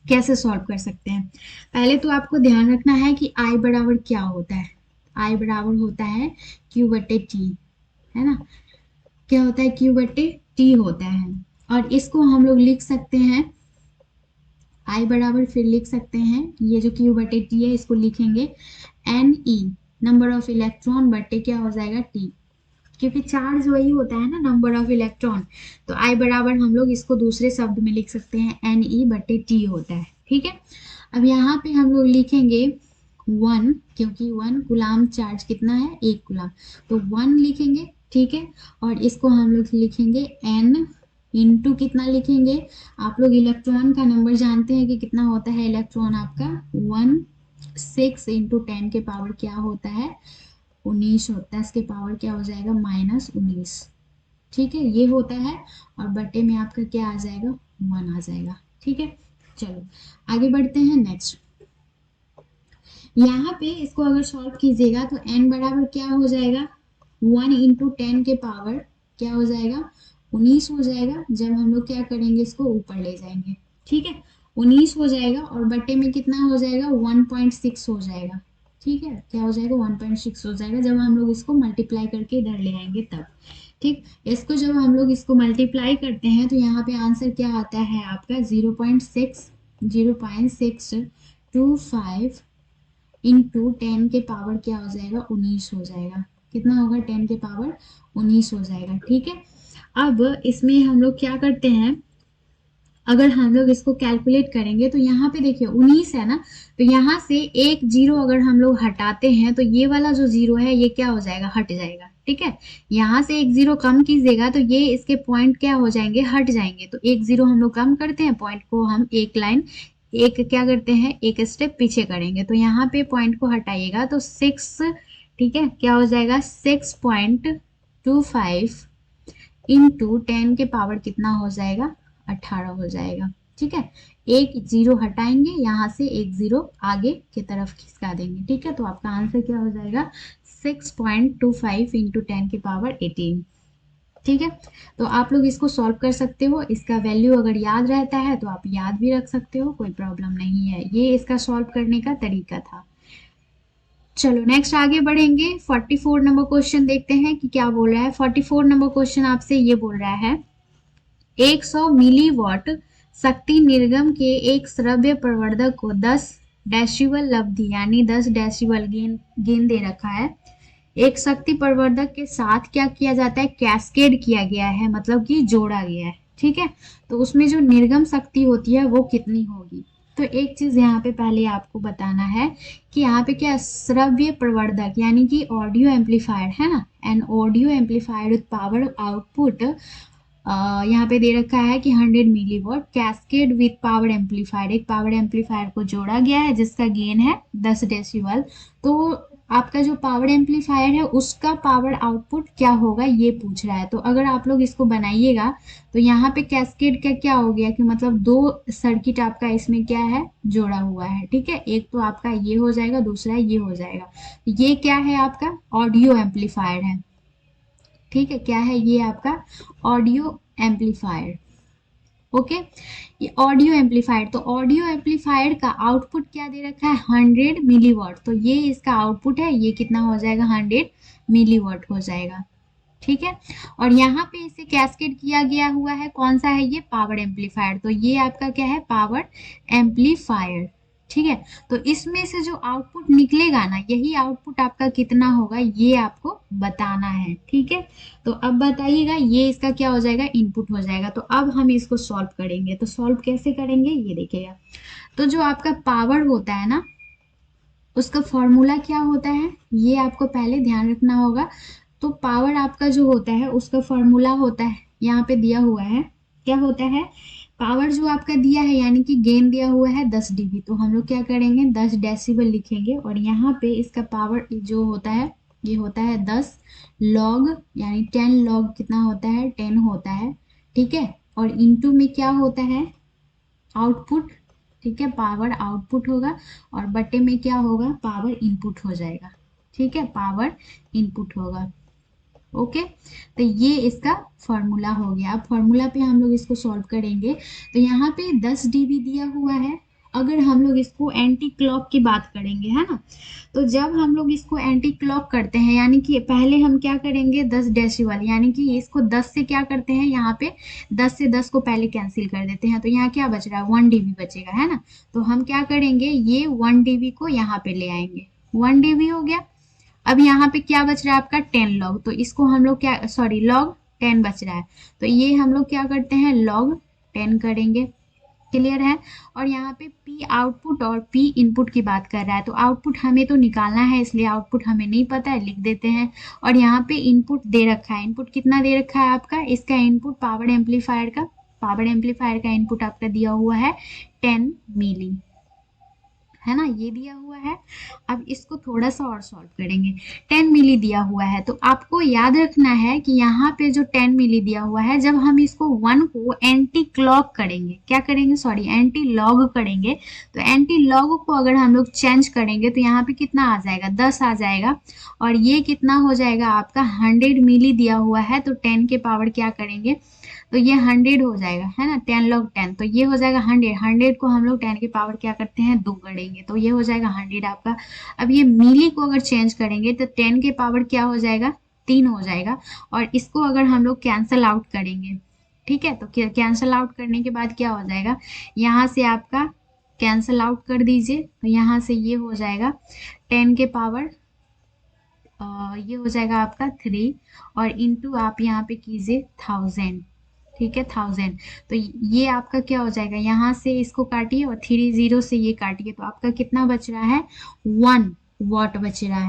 कैसे सॉल्व कर सकते हैं। पहले तो आपको ध्यान रखना है कि आई बराबर क्या होता है। आई बराबर होता है क्यू बटे टी, है ना। क्या होता है क्यू बटे टी होता है, और इसको हम लोग लिख सकते हैं आई बराबर, फिर लिख सकते हैं ये जो क्यू बटे टी है इसको लिखेंगे n e number of electron बटे क्या हो जाएगा टी, क्योंकि चार्ज वही होता है ना नंबर ऑफ इलेक्ट्रॉन। तो आई बराबर हम लोग इसको दूसरे शब्द में लिख सकते हैं एन ई बटे टी होता है, ठीक है। अब यहाँ पे हम लोग लिखेंगे 1, क्योंकि 1 कूलाम चार्ज कितना है 1 कूलाम, तो 1 लिखेंगे, ठीक है। और इसको हम लोग लिखेंगे एन इंटू कितना लिखेंगे, आप लोग इलेक्ट्रॉन का नंबर जानते हैं कि कितना होता है इलेक्ट्रॉन आपका 16 इंटू 10 के पावर क्या होता है 19 होता है, इसके पावर क्या हो जाएगा -19। ठीक है, ये होता है, और बटे में आपका क्या आ जाएगा 1 आ जाएगा। ठीक है, चलो आगे बढ़ते हैं नेक्स्ट। यहाँ पे इसको अगर सॉल्व कीजिएगा तो n बराबर क्या हो जाएगा 1 इंटू 10 के पावर क्या हो जाएगा 19 हो जाएगा, जब हम लोग क्या करेंगे इसको ऊपर ले जाएंगे। ठीक है, 19 हो जाएगा, और बटे में कितना हो जाएगा 1.6 हो जाएगा। ठीक है, क्या हो जाएगा 1.6 हो जाएगा, जब हम लोग इसको मल्टीप्लाई करके इधर ले आएंगे तब। ठीक, इसको जब हम लोग इसको मल्टीप्लाई करते हैं तो यहाँ पे आंसर क्या आता है आपका 0.625 इंटू 10 के पावर क्या हो जाएगा 19 हो जाएगा। कितना होगा 10 के पावर 19 हो जाएगा। ठीक है, अब इसमें हम लोग क्या करते हैं, अगर हम लोग इसको कैलकुलेट करेंगे तो यहाँ पे देखिए 19 है ना, तो यहाँ से एक जीरो अगर हम लोग हटाते हैं तो ये वाला जो जीरो है ये क्या हो जाएगा हट जाएगा। ठीक है, यहाँ से एक जीरो कम कीजिएगा तो ये इसके पॉइंट क्या हो जाएंगे हट जाएंगे, तो एक जीरो हम लोग कम करते हैं, पॉइंट को हम एक लाइन एक क्या करते हैं एक स्टेप पीछे करेंगे, तो यहाँ पे पॉइंट को हटाइएगा तो 6। ठीक है, क्या हो जाएगा 6.25 इंटू 10 के पावर कितना हो जाएगा 18 हो जाएगा। ठीक है, एक जीरो हटाएंगे, यहाँ से एक जीरो आगे की तरफ खिसका देंगे। ठीक है, तो आपका आंसर क्या हो जाएगा 6.25 इंटू 10 की पावर 18। ठीक है, तो आप लोग इसको सॉल्व कर सकते हो, इसका वैल्यू अगर याद रहता है तो आप याद भी रख सकते हो, कोई प्रॉब्लम नहीं है। ये इसका सॉल्व करने का तरीका था। चलो नेक्स्ट आगे बढ़ेंगे, 44 नंबर क्वेश्चन देखते हैं कि क्या बोल रहा है। 44 नंबर क्वेश्चन आपसे ये बोल रहा है 100 मिलीवॉट शक्ति निर्गम के एक श्रव्य प्रवर्धक को 10 डेसिबल लब्धि यानी 10 डेसिबल गेन दे रखा है। एक शक्ति प्रवर्धक के साथ क्या किया जाता है कैस्केड किया गया है, मतलब कि जोड़ा गया है। ठीक है, तो उसमें जो निर्गम शक्ति होती है वो कितनी होगी। तो एक चीज यहाँ पे पहले आपको बताना है कि यहाँ पे क्या श्रव्य प्रवर्धक यानी कि ऑडियो एम्पलीफायर है ना, an audio amplifier with power output यहाँ पे दे रखा है कि 100 milliwatt cascade with power amplifier, एक पावर एम्पलीफायर को जोड़ा गया है जिसका गेन है 10 डेसिबल। तो आपका जो पावर एम्पलीफायर है उसका पावर आउटपुट क्या होगा ये पूछ रहा है। तो अगर आप लोग इसको बनाइएगा तो यहाँ पे कैस्केड का क्या हो गया कि मतलब दो सर्किट आपका इसमें क्या है जोड़ा हुआ है। ठीक है, एक तो आपका ये हो जाएगा, दूसरा ये हो जाएगा। ये क्या है आपका ऑडियो एम्पलीफायर है। ठीक है, क्या है ये आपका ऑडियो एम्पलीफायर। ओके, ये ऑडियो एम्पलीफायर, तो ऑडियो एम्पलीफायर का आउटपुट क्या दे रखा है 100 मिलीवॉट, तो ये इसका आउटपुट है, ये कितना हो जाएगा 100 मिलीवॉट हो जाएगा। ठीक है, और यहाँ पे इसे कैस्केड किया गया हुआ है, कौन सा है ये पावर एम्पलीफायर, तो ये आपका क्या है पावर एम्पलीफायर। ठीक है, तो इसमें से जो आउटपुट निकलेगा ना यही आउटपुट आपका कितना होगा ये आपको बताना है। ठीक है, तो अब बताइएगा ये इसका क्या हो जाएगा इनपुट हो जाएगा। तो अब हम इसको सॉल्व करेंगे, तो सॉल्व कैसे करेंगे ये देखिएगा। तो जो आपका पावर होता है ना उसका फॉर्मूला क्या होता है ये आपको पहले ध्यान रखना होगा। तो पावर आपका जो होता है उसका फॉर्मूला होता है यहाँ पे दिया हुआ है, क्या होता है पावर जो आपका दिया है यानी कि गेन दिया हुआ है 10 डीबी, तो हम लोग क्या करेंगे 10 डेसिबल लिखेंगे, और यहाँ पे इसका पावर जो होता है ये होता है 10 लॉग यानी 10 लॉग कितना होता है 10 होता है। ठीक है, और इनटू में क्या होता है आउटपुट। ठीक है, पावर आउटपुट होगा, और बटे में क्या होगा पावर इनपुट हो जाएगा। ठीक है, पावर इनपुट होगा। ओके, तो ये इसका फॉर्मूला हो गया। अब फॉर्मूला पे हम लोग इसको सॉल्व करेंगे, तो यहाँ पे 10 डीबी दिया हुआ है। अगर हम लोग इसको एंटी क्लॉक की बात करेंगे है ना, तो जब हम लोग इसको एंटी क्लॉक करते हैं यानी कि पहले हम क्या करेंगे 10 डेसिबल यानी कि इसको 10 से क्या करते हैं यहाँ पे 10 से 10 को पहले कैंसिल कर देते हैं, तो यहाँ क्या बच रहा है 1 डीबी बचेगा है ना। तो हम क्या करेंगे ये 1 डीबी को यहाँ पे ले आएंगे, 1 डीबी हो गया। अब यहाँ पे क्या बच रहा है आपका 10 लॉग, तो इसको हम लोग क्या सॉरी लॉग 10 बच रहा है, तो ये हम लोग क्या करते हैं लॉग 10 करेंगे। क्लियर है। और यहाँ पे पी आउटपुट और पी इनपुट की बात कर रहा है, तो आउटपुट हमें तो निकालना है, इसलिए आउटपुट हमें नहीं पता है, लिख देते हैं। और यहाँ पे इनपुट दे रखा है, इनपुट कितना दे रखा है आपका, इसका इनपुट पावर एम्पलीफायर का इनपुट आपका दिया हुआ है 10 मिली, है ना, ये दिया हुआ है। अब इसको थोड़ा सा और सॉल्व करेंगे। 10 मिली दिया हुआ है, तो आपको याद रखना है कि यहाँ पे जो 10 मिली दिया हुआ है, जब हम इसको 1 को एंटी क्लॉक करेंगे, क्या करेंगे, सॉरी एंटी लॉग करेंगे, तो एंटी लॉग को अगर हम लोग चेंज करेंगे तो यहाँ पे कितना आ जाएगा, 10 आ जाएगा। और ये कितना हो जाएगा आपका, 100 मिली दिया हुआ है, तो 10 के पावर क्या करेंगे, तो ये 100 हो जाएगा, है ना, 10 log 10, तो ये हो जाएगा 100 को हम लोग 10 की पावर क्या करते हैं, 2 करेंगे, तो ये हो जाएगा 100 आपका। अब ये मिली को अगर चेंज करेंगे तो 10 के पावर क्या हो जाएगा, 3 हो जाएगा। और इसको अगर हम लोग कैंसल आउट करेंगे, ठीक है, तो कैंसल आउट करने के बाद क्या हो जाएगा, यहाँ से आपका कैंसल आउट कर दीजिए, तो यहाँ से ये हो जाएगा 10 के पावर ये हो जाएगा आपका 3, और इंटू आप यहाँ पे कीजिए 1000, ठीक है, 1000। तो ये आपका क्या हो जाएगा, यहाँ से इसको काटिए और 30 से ये काटिए, तो आपका कितना बच रहा है, 1 वॉट बच रहा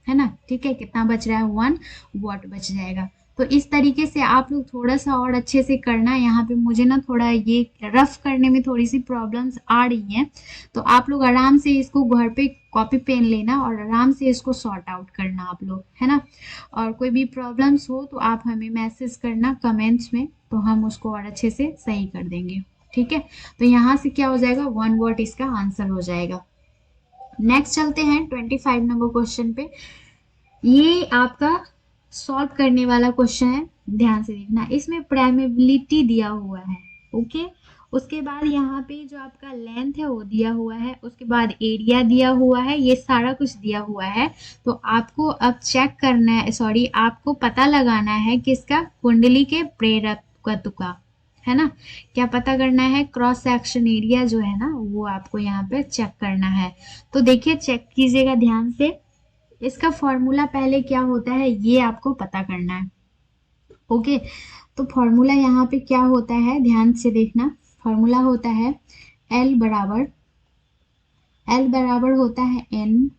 है ना, ठीक है, कितना बच रहा है, 1 वॉट बच जाएगा। तो इस तरीके से आप लोग थोड़ा सा और अच्छे से करना। यहाँ पे मुझे ना थोड़ा ये रफ करने में थोड़ी सी प्रॉब्लम्स आ रही हैं, तो आप लोग आराम से इसको घर पे कॉपी पेन लेना और आराम से इसको सॉर्ट आउट करना आप लोग, है ना। और कोई भी प्रॉब्लम्स हो तो आप हमें मैसेज करना कमेंट्स में, तो हम उसको और अच्छे से सही कर देंगे, ठीक है। तो यहाँ से क्या हो जाएगा, 1 वॉट इसका आंसर हो जाएगा। नेक्स्ट चलते हैं 25 नंबर क्वेश्चन पे। ये आपका सॉल्व करने वाला क्वेश्चन है, ध्यान से देखना। इसमें प्राइमेबिलिटी दिया हुआ है, ओके। उसके बाद यहाँ पे जो आपका लेंथ है वो दिया हुआ है, उसके बाद एरिया दिया हुआ है, ये सारा कुछ दिया हुआ है। तो आपको अब चेक करना है, सॉरी आपको पता लगाना है किसका, कुंडली के प्रेरकत्व का, है ना। क्या पता करना है, क्रॉस सेक्शन एरिया जो है ना वो आपको यहाँ पे चेक करना है। तो देखिए चेक कीजिएगा ध्यान से। इसका फॉर्मूला पहले क्या होता है ये आपको पता करना है, ओके। तो फॉर्मूला यहाँ पे क्या होता है, ध्यान से देखना। फॉर्मूला होता है एल बराबर होता है एन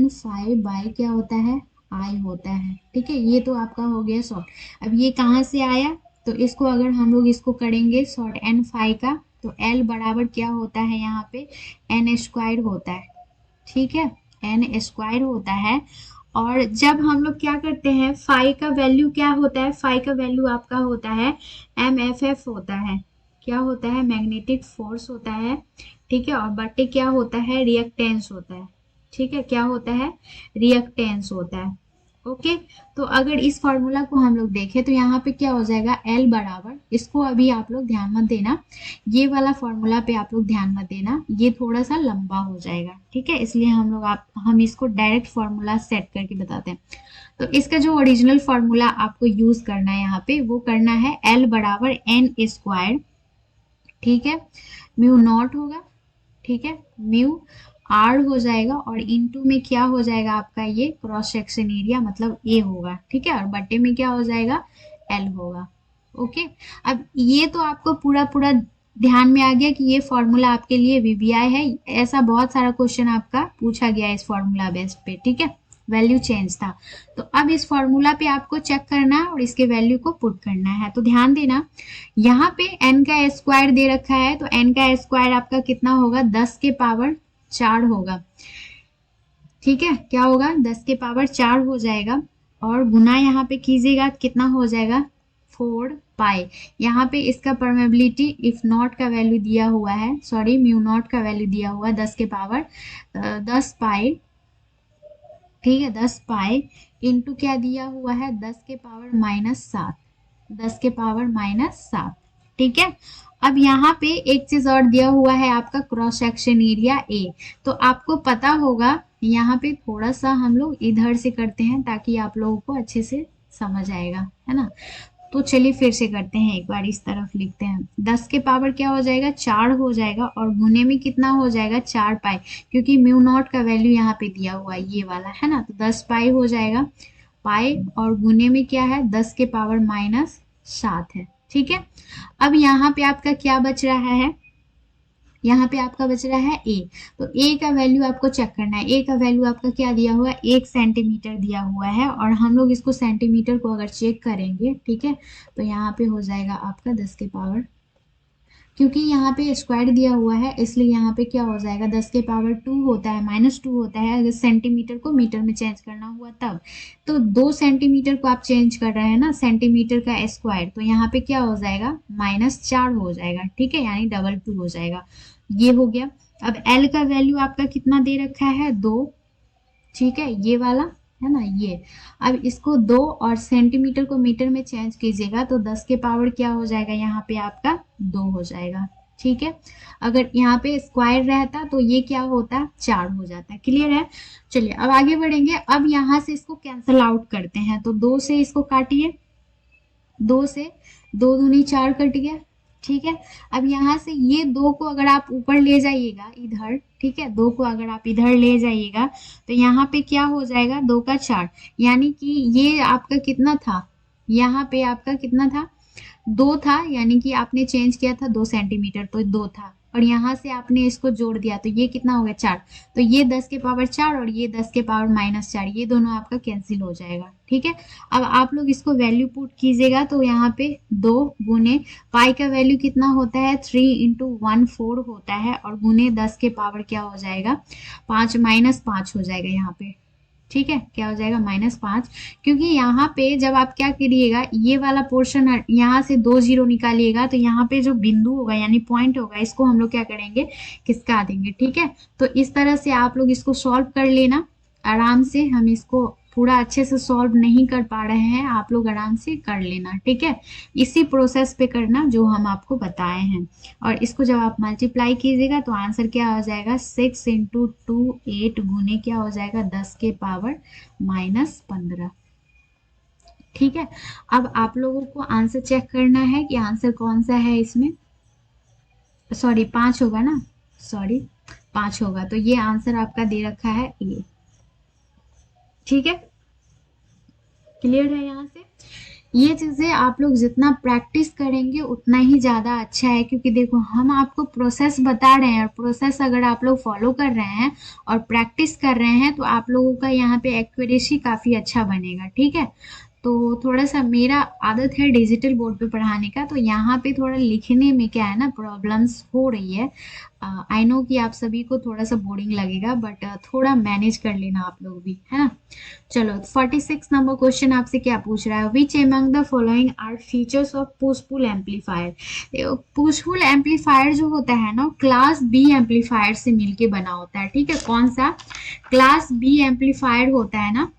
फाइव बाय क्या होता है, आई होता है, ठीक है। ये तो आपका हो गया शॉर्ट। अब ये कहाँ से आया, तो इसको अगर हम लोग इसको करेंगे शॉर्ट N5 का, तो L बराबर क्या होता है, यहाँ पे N स्क्वायर होता है, ठीक है, N स्क्वायर होता है। और जब हम लोग क्या करते हैं, फाई का वैल्यू क्या होता है, फाई का वैल्यू आपका होता है MFF होता है, क्या होता है, मैग्नेटिक फोर्स होता है, ठीक है। और बटे क्या होता है, रिएक्टेंस होता है, ठीक है, क्या होता है, रिएक्टेंस होता है, ओके। तो अगर इस फॉर्मूला को हम लोग देखें तो यहाँ पे क्या हो जाएगा, एल बराबर, इसको अभी आप लोग ध्यान मत देना, ये वाला फॉर्मूला पे आप लोग ध्यान मत देना, ये थोड़ा सा लंबा हो जाएगा, ठीक है, इसलिए हम इसको डायरेक्ट फॉर्मूला सेट करके बताते हैं। तो इसका जो ओरिजिनल फॉर्मूला आपको यूज करना है यहाँ पे, वो करना है एल बराबर एन स्क्वायर, ठीक है, म्यू नॉट होगा, ठीक है, म्यू आर हो जाएगा, और इनटू में क्या हो जाएगा आपका, ये क्रॉस सेक्शन एरिया मतलब ए होगा, ठीक है, और बट्टे में क्या हो जाएगा, एल होगा, ओके। अब ये तो आपको पूरा पूरा ध्यान में आ गया कि ये फॉर्मूला आपके लिए वीबीआई है। ऐसा बहुत सारा क्वेश्चन आपका पूछा गया इस फॉर्मूला बेस पे, ठीक है, वैल्यू चेंज था। तो अब इस फॉर्मूला पे आपको चेक करना है और इसके वैल्यू को पुट करना है। तो ध्यान देना, यहाँ पे n का स्क्वायर दे रखा है, तो n का स्क्वायर आपका कितना होगा, 10 के पावर 4 होगा, ठीक है, क्या होगा, 10 के पावर 4 हो जाएगा। और गुना यहाँ पे कीजिएगा, कितना हो जाएगा, 4 पाई। यहाँ पे इसका परमेबिलिटी इफ नॉट का वैल्यू दिया हुआ है, सॉरी म्यू नॉट का वैल्यू दिया हुआ है 10 के पावर 10 पाई, ठीक है, 10 पाई इंटू क्या दिया हुआ है, 10 के पावर -7, 10 के पावर -7, ठीक है। अब यहाँ पे एक चीज और दिया हुआ है आपका क्रॉस सेक्शन एरिया ए। तो आपको पता होगा, यहाँ पे थोड़ा सा हम लोग इधर से करते हैं ताकि आप लोगों को अच्छे से समझ आएगा, है ना। तो चलिए फिर से करते हैं, एक बार इस तरफ लिखते हैं, 10 के पावर क्या हो जाएगा, 4 हो जाएगा, और गुने में कितना हो जाएगा, 4 पाई, क्योंकि म्यू नॉट का वैल्यू यहाँ पे दिया हुआ है ये वाला, है ना, तो 10 पाई हो जाएगा, पाई और गुने में क्या है, 10 के पावर -7 है, ठीक है। अब यहाँ पे आपका क्या बच रहा है, यहाँ पे आपका बच रहा है ए। तो ए का वैल्यू आपको चेक करना है। ए का वैल्यू आपका क्या दिया हुआ है, 1 सेंटीमीटर दिया हुआ है, और हम लोग इसको सेंटीमीटर को अगर चेक करेंगे, ठीक है, तो यहाँ पे हो जाएगा आपका 10 के पावर, क्योंकि यहाँ पे स्क्वायर दिया हुआ है इसलिए यहाँ पे क्या हो जाएगा, 10 के पावर 2 होता है, -2 होता है अगर सेंटीमीटर को मीटर में चेंज करना हुआ तब। तो 2 सेंटीमीटर को आप चेंज कर रहे हैं ना, सेंटीमीटर का स्क्वायर, तो यहाँ पे क्या हो जाएगा, -4 हो जाएगा, ठीक है, यानी डबल 2 हो जाएगा। ये हो गया। अब एल का वैल्यू आपका कितना दे रखा है, 2, ठीक है, ये वाला है ना ये। अब इसको 2 और सेंटीमीटर को मीटर में चेंज कीजिएगा तो 10 के पावर क्या हो जाएगा, यहाँ पे आपका 2 हो जाएगा, ठीक है। अगर यहाँ पे स्क्वायर रहता तो ये क्या होता, 4 हो जाता। क्लियर है। चलिए अब आगे बढ़ेंगे। अब यहाँ से इसको कैंसल आउट करते हैं, तो 2 से इसको काटिए, 2 से 2 दूनी 4 कट गया, ठीक है। अब यहाँ से ये 2 को अगर आप ऊपर ले जाइएगा इधर, ठीक है, 2 को अगर आप इधर ले जाइएगा तो यहाँ पे क्या हो जाएगा, 2 का 4, यानी कि ये आपका कितना था, यहाँ पे आपका कितना था, 2 था, यानी कि आपने चेंज किया था 2 सेंटीमीटर तो 2 था, और यहाँ से आपने इसको जोड़ दिया तो ये कितना हो गया, 4। तो ये 10 के पावर 4 और ये 10 के पावर -4, ये दोनों आपका कैंसिल हो जाएगा, ठीक है। अब आप लोग इसको वैल्यू पुट कीजिएगा तो यहाँ पे 2 गुने पाई का वैल्यू कितना होता है, 3 × 1 4 होता है, और गुने 10 के पावर क्या हो जाएगा, 5 -5 हो जाएगा यहाँ पे, ठीक है, क्या हो जाएगा, -5। क्योंकि यहाँ पे जब आप क्या करिएगा, ये वाला पोर्शन यहाँ से 2 जीरो निकालिएगा तो यहाँ पे जो बिंदु होगा यानी पॉइंट होगा, इसको हम लोग क्या करेंगे, खिसका देंगे, ठीक है। तो इस तरह से आप लोग इसको सॉल्व कर लेना आराम से। हम इसको पूरा अच्छे से सॉल्व नहीं कर पा रहे हैं, आप लोग आराम से कर लेना, ठीक है। इसी प्रोसेस पे करना जो हम आपको बताए हैं, और इसको जब आप मल्टीप्लाई कीजिएगा तो आंसर क्या हो जाएगा, 6 × 2 8 गुने क्या हो जाएगा, 10 के पावर -15, ठीक है। अब आप लोगों को आंसर चेक करना है कि आंसर कौन सा है इसमें, सॉरी 5 होगा ना, सॉरी 5 होगा, तो ये आंसर आपका दे रखा है ए, ठीक है। क्लियर है यहाँ से। ये चीज़ें आप लोग जितना प्रैक्टिस करेंगे उतना ही ज़्यादा अच्छा है, क्योंकि देखो हम आपको प्रोसेस बता रहे हैं, और प्रोसेस अगर आप लोग फॉलो कर रहे हैं और प्रैक्टिस कर रहे हैं तो आप लोगों का यहाँ पे एक्यूरेसी काफ़ी अच्छा बनेगा, ठीक है। तो थोड़ा सा मेरा आदत है डिजिटल बोर्ड पे पढ़ाने का, तो यहाँ पे थोड़ा लिखने में क्या है ना, प्रॉब्लम्स हो रही है। आई नो कि आप सभी को थोड़ा सा बोरिंग लगेगा, बट थोड़ा मैनेज कर लेना आप लोग भी, है ना। चलो 46 नंबर क्वेश्चन आपसे क्या पूछ रहा है, which among the following are features of push pull amplifier. Push pull amplifier जो होता है ना, क्लास बी एम्पलीफायर से मिलके बना होता है, ठीक है। कौन सा, क्लास बी एम्पलीफायर होता है ना,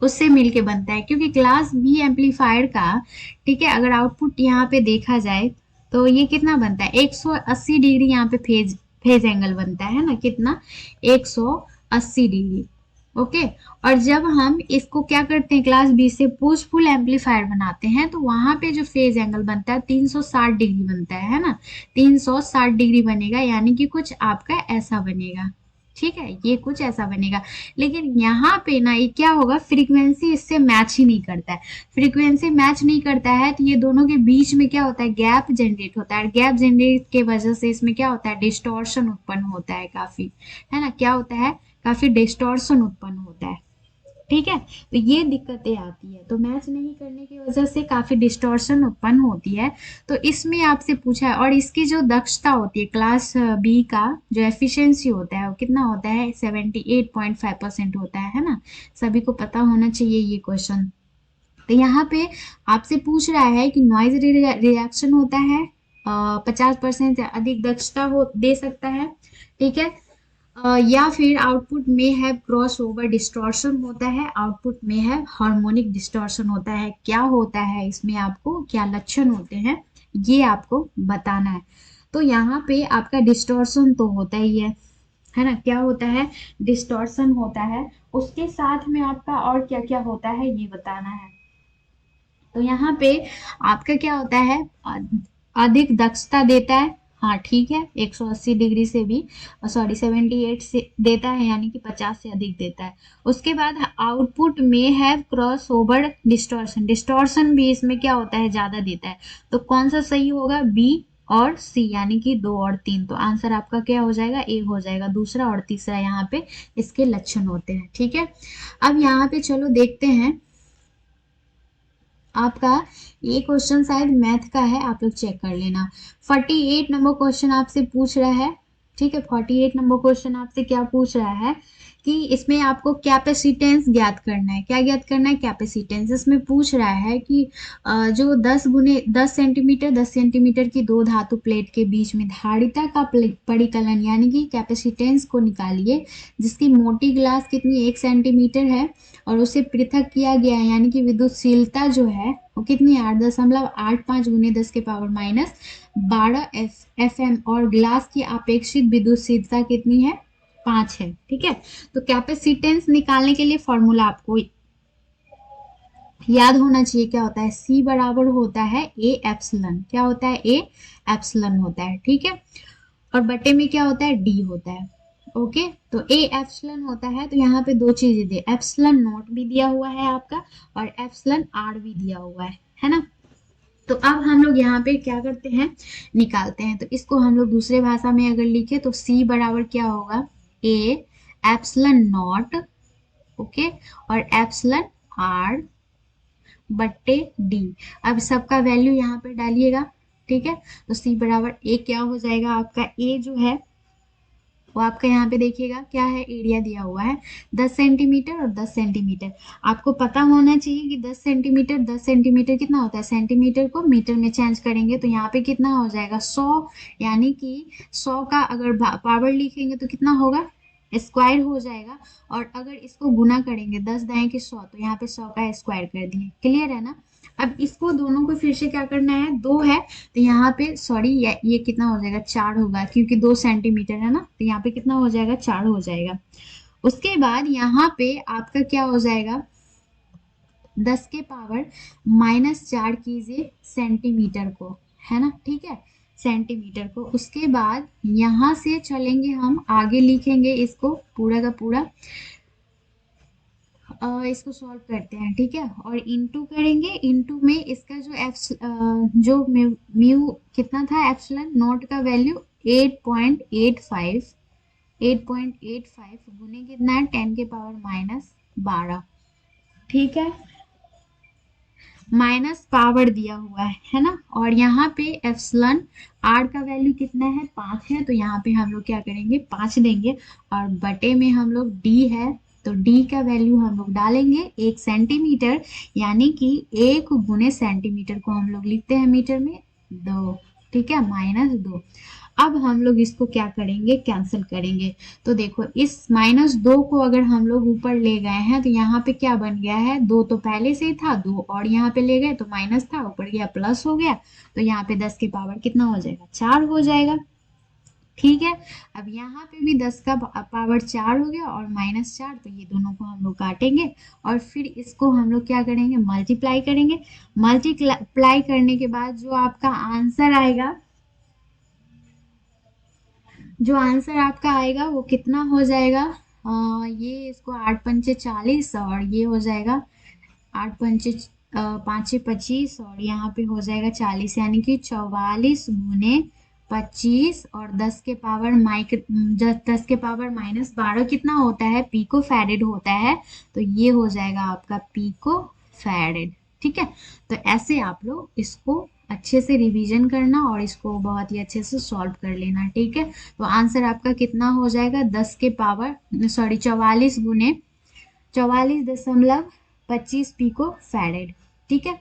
उससे मिलके बनता है, क्योंकि क्लास बी एम्पलीफायर का, ठीक है, अगर आउटपुट यहाँ पे देखा जाए तो ये कितना बनता है, 180 डिग्री यहाँ पे फेज फेज एंगल बनता है ना, कितना, 180 डिग्री, ओके। और जब हम इसको क्या करते हैं, क्लास बी से पुश पुल एम्पलीफायर बनाते हैं तो वहां पे जो फेज एंगल बनता है 360 डिग्री बनता है ना, 360 डिग्री बनेगा, यानी कि कुछ आपका ऐसा बनेगा, ठीक है, ये कुछ ऐसा बनेगा। लेकिन यहाँ पे ना ये क्या होगा, फ्रीक्वेंसी इससे मैच ही नहीं करता है। फ्रीक्वेंसी मैच नहीं करता है तो ये दोनों के बीच में क्या होता है, गैप जनरेट होता है। गैप जनरेट के वजह से इसमें क्या होता है, डिस्टॉर्शन उत्पन्न होता है काफी, है ना, क्या होता है, काफी डिस्टॉर्शन उत्पन्न होता है, ठीक है। तो ये दिक्कतें आती है, तो मैच नहीं करने की वजह से काफी डिस्टॉर्शन उत्पन्न होती है। तो इसमें आपसे पूछा है, और इसकी जो दक्षता होती है क्लास बी का, जो एफिशिएंसी होता है वो कितना होता है, 78.5% होता है ना। सभी को पता होना चाहिए ये क्वेश्चन। तो यहाँ पे आपसे पूछ रहा है कि नॉइज रिएक्शन होता है 50% से अधिक दक्षता हो दे सकता है, ठीक है। या फिर आउटपुट में है क्रॉस ओवर डिस्टॉर्शन होता है, आउटपुट में है हार्मोनिक डिस्टॉर्शन होता है। क्या होता है इसमें, आपको क्या लक्षण होते हैं ये आपको बताना है। तो यहाँ पे आपका डिस्टॉर्शन तो होता ही है ना, क्या होता है, डिस्टॉर्शन होता है, उसके साथ में आपका और क्या क्या होता है ये बताना है। तो यहाँ पे आपका क्या होता है, अधिक दक्षता देता है, हाँ ठीक है, 180 डिग्री से भी, सॉरी 78 से देता है, यानी कि 50 से अधिक देता है। उसके बाद आउटपुट में have cross over distortion, distortion भी इसमें क्या होता है, ज़्यादा देता है। तो कौन सा सही होगा, बी और सी, यानी कि 2 और 3। तो आंसर आपका क्या हो जाएगा, ए हो जाएगा। दूसरा और तीसरा यहाँ पे इसके लक्षण होते हैं। ठीक है, अब यहाँ पे चलो देखते हैं आपका ये क्वेश्चन शायद मैथ का है, आप लोग चेक कर लेना। 48 नंबर क्वेश्चन आपसे पूछ रहा है। ठीक है, 48 नंबर क्वेश्चन आपसे क्या पूछ रहा है कि इसमें आपको कैपेसिटेंस ज्ञात करना है। क्या ज्ञात करना है, कैपेसिटेंस। इसमें पूछ रहा है कि जो 10 गुने 10 सेंटीमीटर 10 सेंटीमीटर की दो धातु प्लेट के बीच में धारिता का परिकलन यानी कि कैपेसिटेंस को निकालिए, जिसकी मोटी ग्लास कितनी 1 सेंटीमीटर है और उसे पृथक किया गया है, यानी कि विद्युतशीलता जो है वो कितनी 8.85 गुने 10 के पावर माइनस 12 एफ एम, और ग्लास की अपेक्षित विद्युतशीलता कितनी है, 5 है। ठीक है, तो कैपेसिटेंस निकालने के लिए फॉर्मूला आपको याद होना चाहिए। क्या होता है, C बराबर होता है ए एप्सिलन। क्या होता है, ए एप्सिलन होता है। ठीक है, और बटे में क्या होता है, डी होता है। ओके, तो ए एप्सिलन होता है, तो यहाँ पे दो चीजें दी, एप्सिलन नॉट भी दिया हुआ है आपका और एप्सिलन आर भी दिया हुआ है ना। तो अब हम लोग यहाँ पे क्या करते हैं, निकालते हैं। तो इसको हम लोग दूसरे भाषा में अगर लिखे तो C बराबर क्या होगा, ए एप्सिलन नॉट, ओके, और एप्सिलन आर बट्टे डी। अब सबका वैल्यू यहाँ पे डालिएगा। ठीक है, तो C बराबर ए क्या हो जाएगा आपका, ए जो है वो आपका यहाँ पे देखिएगा क्या है, एरिया दिया हुआ है 10 सेंटीमीटर और 10 सेंटीमीटर। आपको पता होना चाहिए कि 10 सेंटीमीटर 10 सेंटीमीटर कितना होता है, सेंटीमीटर को मीटर में चेंज करेंगे तो यहाँ पे कितना हो जाएगा 100, यानी कि 100 का अगर पावर लिखेंगे तो कितना होगा, स्क्वायर हो जाएगा। और अगर इसको गुना करेंगे 10 दाएं के 100, तो यहाँ पे 100 का स्क्वायर कर दिए। क्लियर है ना। अब इसको दोनों को फिर से क्या करना है, 2 है तो यहाँ पे सॉरी ये कितना हो जाएगा, 4 होगा, क्योंकि 2 सेंटीमीटर है ना, तो यहाँ पे कितना हो जाएगा, 4 हो जाएगा। उसके बाद यहाँ पे आपका क्या हो जाएगा, 10 के पावर -4 कीजिए सेंटीमीटर को, है ना। ठीक है, सेंटीमीटर को। उसके बाद यहाँ से चलेंगे हम आगे, लिखेंगे इसको पूरा का पूरा, इसको सॉल्व करते हैं। ठीक है, और इनटू करेंगे, इनटू में इसका जो जो म्यू कितना था, एप्सिलन नॉट का वैल्यू 8.85 गुने कितना है, 10 के पावर -12। ठीक है, माइनस पावर दिया हुआ है ना। और यहाँ पे एप्सिलन आर का वैल्यू कितना है, 5 है, तो यहाँ पे हम लोग क्या करेंगे, 5 देंगे। और बटे में हम लोग डी है, तो डी का वैल्यू हम लोग डालेंगे 1 सेंटीमीटर, यानी कि 1 गुने सेंटीमीटर को हम लोग लिखते हैं मीटर में 2। ठीक है, -2। अब हम लोग इसको क्या करेंगे, कैंसिल करेंगे। तो देखो इस -2 को अगर हम लोग ऊपर ले गए हैं तो यहाँ पे क्या बन गया है, 2 तो पहले से ही था, 2 और यहाँ पे ले गए तो माइनस था, ऊपर गया प्लस हो गया, तो यहाँ पे 10 की पावर कितना हो जाएगा, 4 हो जाएगा। ठीक है, अब यहाँ पे भी 10 का पावर 4 हो गया और -4, तो ये दोनों को हम लोग काटेंगे और फिर इसको हम लोग क्या करेंगे, मल्टीप्लाई करेंगे। मल्टीप्लाई करने के बाद जो आपका आंसर आएगा, जो आंसर आपका आएगा वो कितना हो जाएगा, ये इसको 8 पंचे 40 और ये हो जाएगा 8 पंचे 5 25 और यहाँ पे हो जाएगा 40, यानी कि 44 गुने 25 और 10 के पावर -10 के पावर -12 कितना होता है, पीको फैरेड होता है। तो ये हो जाएगा आपका पीको फैरेड। ठीक है, तो ऐसे आप लोग इसको अच्छे से रिवीजन करना और इसको बहुत ही अच्छे से सॉल्व कर लेना। ठीक है, तो आंसर आपका कितना हो जाएगा, 10 के पावर 44 गुने 44.25 पीको फैरेड। ठीक है,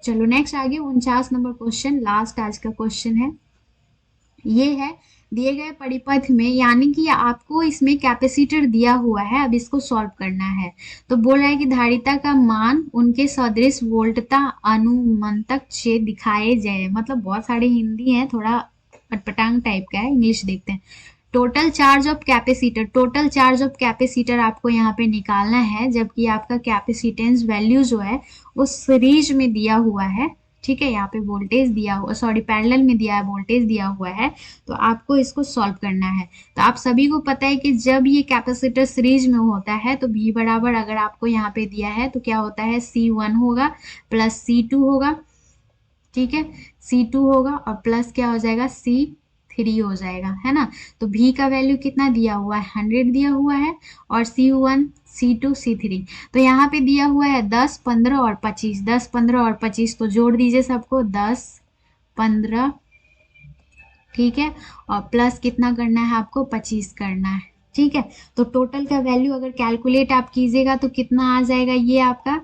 चलो नेक्स्ट आगे 49 नंबर क्वेश्चन, लास्ट आज का क्वेश्चन है। ये है दिए गए परिपथ में, यानी कि आपको इसमें कैपेसिटर दिया हुआ है, अब इसको सॉल्व करना है। तो बोल रहा है कि धारिता का मान उनके सदृश वोल्टता अनुमंतक से दिखाए जाए, मतलब बहुत सारे हिंदी है, थोड़ा अटपटांग टाइप का है, इंग्लिश देखते हैं। Total charge of capacitor, total charge of capacitor आपको यहाँ पे निकालना है, जबकि आपका कैपेसिटेंस वैल्यू जो है वो सीरीज में दिया हुआ है। ठीक है, यहाँ पे वोल्टेज दिया हुआ, सॉरी पैरेलल में दिया है, वोल्टेज दिया हुआ है, तो आपको इसको सॉल्व करना है। तो आप सभी को पता है कि जब ये कैपेसिटर सीरीज में होता है तो V बराबर अगर आपको यहाँ पे दिया है तो क्या होता है, C1 होगा प्लस C2 होगा, ठीक है, C2 होगा और प्लस क्या हो जाएगा, C3 हो जाएगा, है ना। तो V का वैल्यू कितना दिया हुआ है, 100 दिया हुआ है, और C1 C2 C3 तो यहाँ पे दिया हुआ है 10 15 और 25, 10 15 और 25, तो जोड़ दीजिए सबको, 10 15, ठीक है, और प्लस कितना करना है आपको, 25 करना है, ठीक है। तो टोटल का वैल्यू अगर कैलकुलेट आप कीजिएगा तो कितना आ जाएगा, ये आपका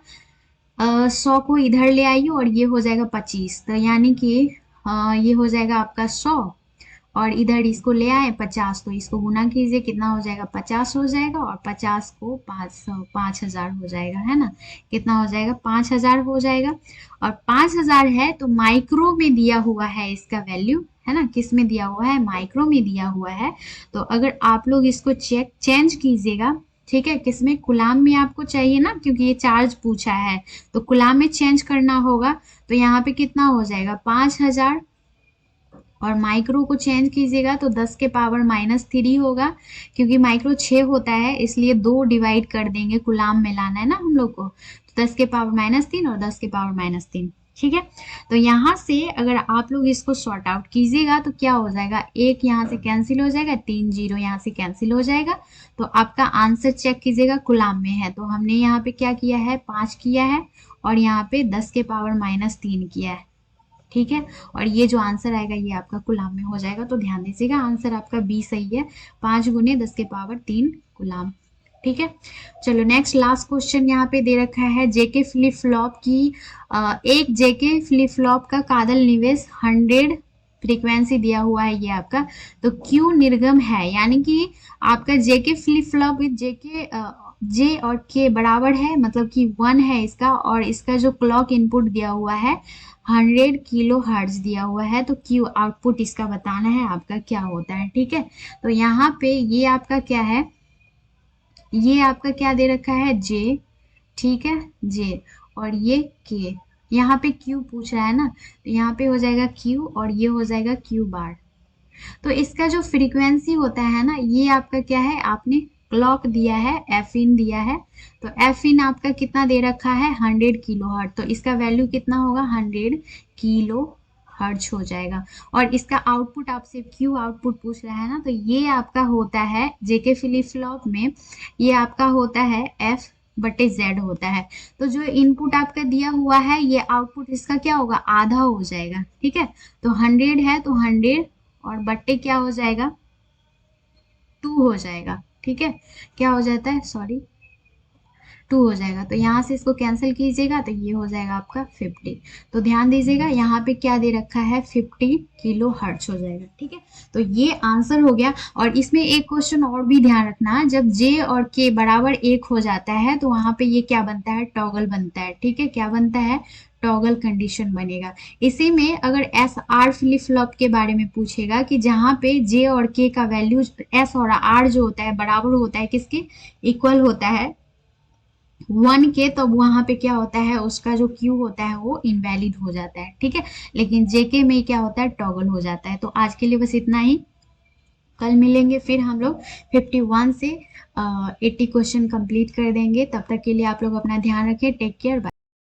100 को इधर ले आइए और ये हो जाएगा 25, तो यानी कि ये हो जाएगा आपका 100, और इधर इसको ले आए 50, तो इसको गुना कीजिए, कितना हो जाएगा, 50 हो जाएगा, और 50 को 500 5000 हो जाएगा, है ना। कितना हो जाएगा, 5000 हो जाएगा, और 5000 है तो माइक्रो में दिया हुआ है इसका वैल्यू, है ना। किस में दिया हुआ है, माइक्रो में दिया हुआ है। तो अगर आप लोग इसको चेंज कीजिएगा, ठीक है, किसमें, कुलाम में आपको चाहिए ना, क्योंकि ये चार्ज पूछा है, तो कुलाम में चेंज करना होगा। तो यहाँ पे कितना हो जाएगा, 5000, और माइक्रो को चेंज कीजिएगा तो 10 के पावर -3 होगा, क्योंकि माइक्रो 6 होता है, इसलिए 2 डिवाइड कर देंगे, कुलाम में लाना है ना हम लोग को, तो 10 के पावर -3 और 10 के पावर -3, ठीक है। तो यहाँ से अगर आप लोग इसको सॉर्ट आउट कीजिएगा तो क्या हो जाएगा, एक यहाँ से कैंसिल हो जाएगा, 3 जीरो यहाँ से कैंसिल हो जाएगा, तो आपका आंसर चेक कीजिएगा, कुलाम में है, तो हमने यहाँ पे क्या किया है, 5 किया है, और यहाँ पे 10 के पावर -3 किया है, ठीक है। और ये जो आंसर आएगा ये आपका कुलाम में हो जाएगा, तो ध्यान दीजिएगा आंसर आपका बी सही है, 5 गुने 10 के पावर 3 कुलाम, ठीक है। चलो नेक्स्ट लास्ट क्वेश्चन यहाँ पे दे रखा है, जेके फ्लिप फ्लॉप की एक जेके फ्लिप फ्लॉप का कादल निवेश 100 फ्रीक्वेंसी दिया हुआ है ये आपका, तो क्यू निर्गम है, यानी कि आपका जेके फ्लिप फ्लॉप जेके जे और के बराबर है, मतलब कि 1 है इसका, और इसका जो क्लॉक इनपुट दिया हुआ है 100 किलो हर्ट्ज दिया हुआ है, तो क्यू आउटपुट इसका बताना है आपका क्या होता है, ठीक है। तो यहाँ पे ये आपका क्या है, ये आपका क्या दे रखा है, जे, ठीक है, जे, और ये के, यहाँ पे क्यू पूछ रहा है ना, तो यहाँ पे हो जाएगा क्यू, और ये हो जाएगा क्यू बार। तो इसका जो फ्रीक्वेंसी होता है ना, ये आपका क्या है, आपने क्लॉक दिया है, एफ इन दिया है, तो एफ इन आपका कितना दे रखा है, 100 किलो हर्ट्ज, तो इसका वैल्यू कितना होगा, 100 किलो हर्ट्ज हो जाएगा। और इसका आउटपुट आपसे क्यू आउटपुट पूछ रहा है ना, तो ये आपका होता है जेके फ्लिप फ्लॉप में, ये आपका होता है एफ बटे जेड होता है। तो जो इनपुट आपका दिया हुआ है ये आउटपुट इसका क्या होगा, आधा हो जाएगा, ठीक है। तो 100 है तो 100 और बट्टे क्या हो जाएगा, 2 हो जाएगा, ठीक है। क्या हो जाता है, सॉरी, 2 हो जाएगा, तो यहाँ से इसको कैंसिल कीजिएगा तो ये हो जाएगा आपका 50। तो ध्यान दीजिएगा यहाँ पे क्या दे रखा है, 50 किलो हर्ट्ज हो जाएगा, ठीक है। तो ये आंसर हो गया। और इसमें एक क्वेश्चन और भी ध्यान रखना, जब जे और के बराबर 1 हो जाता है तो वहां पे ये क्या बनता है, टॉगल बनता है, ठीक है। क्या बनता है, टॉगल कंडीशन बनेगा। इसी में अगर एस आर फ्लिप फ्लॉप के बारे में पूछेगा कि जहाँ पे जे और के का वैल्यू एस और आर जो होता है बराबर होता है किसके, इक्वल होता है 1 के, तब तो वहां पे क्या होता है, उसका जो क्यू होता है वो इनवैलिड हो जाता है, ठीक है। लेकिन जेके में क्या होता है, टॉगल हो जाता है। तो आज के लिए बस इतना ही, कल मिलेंगे फिर हम लोग 51 से 80 क्वेश्चन कंप्लीट कर देंगे। तब तक के लिए आप लोग अपना ध्यान रखें, टेक केयर, बाय।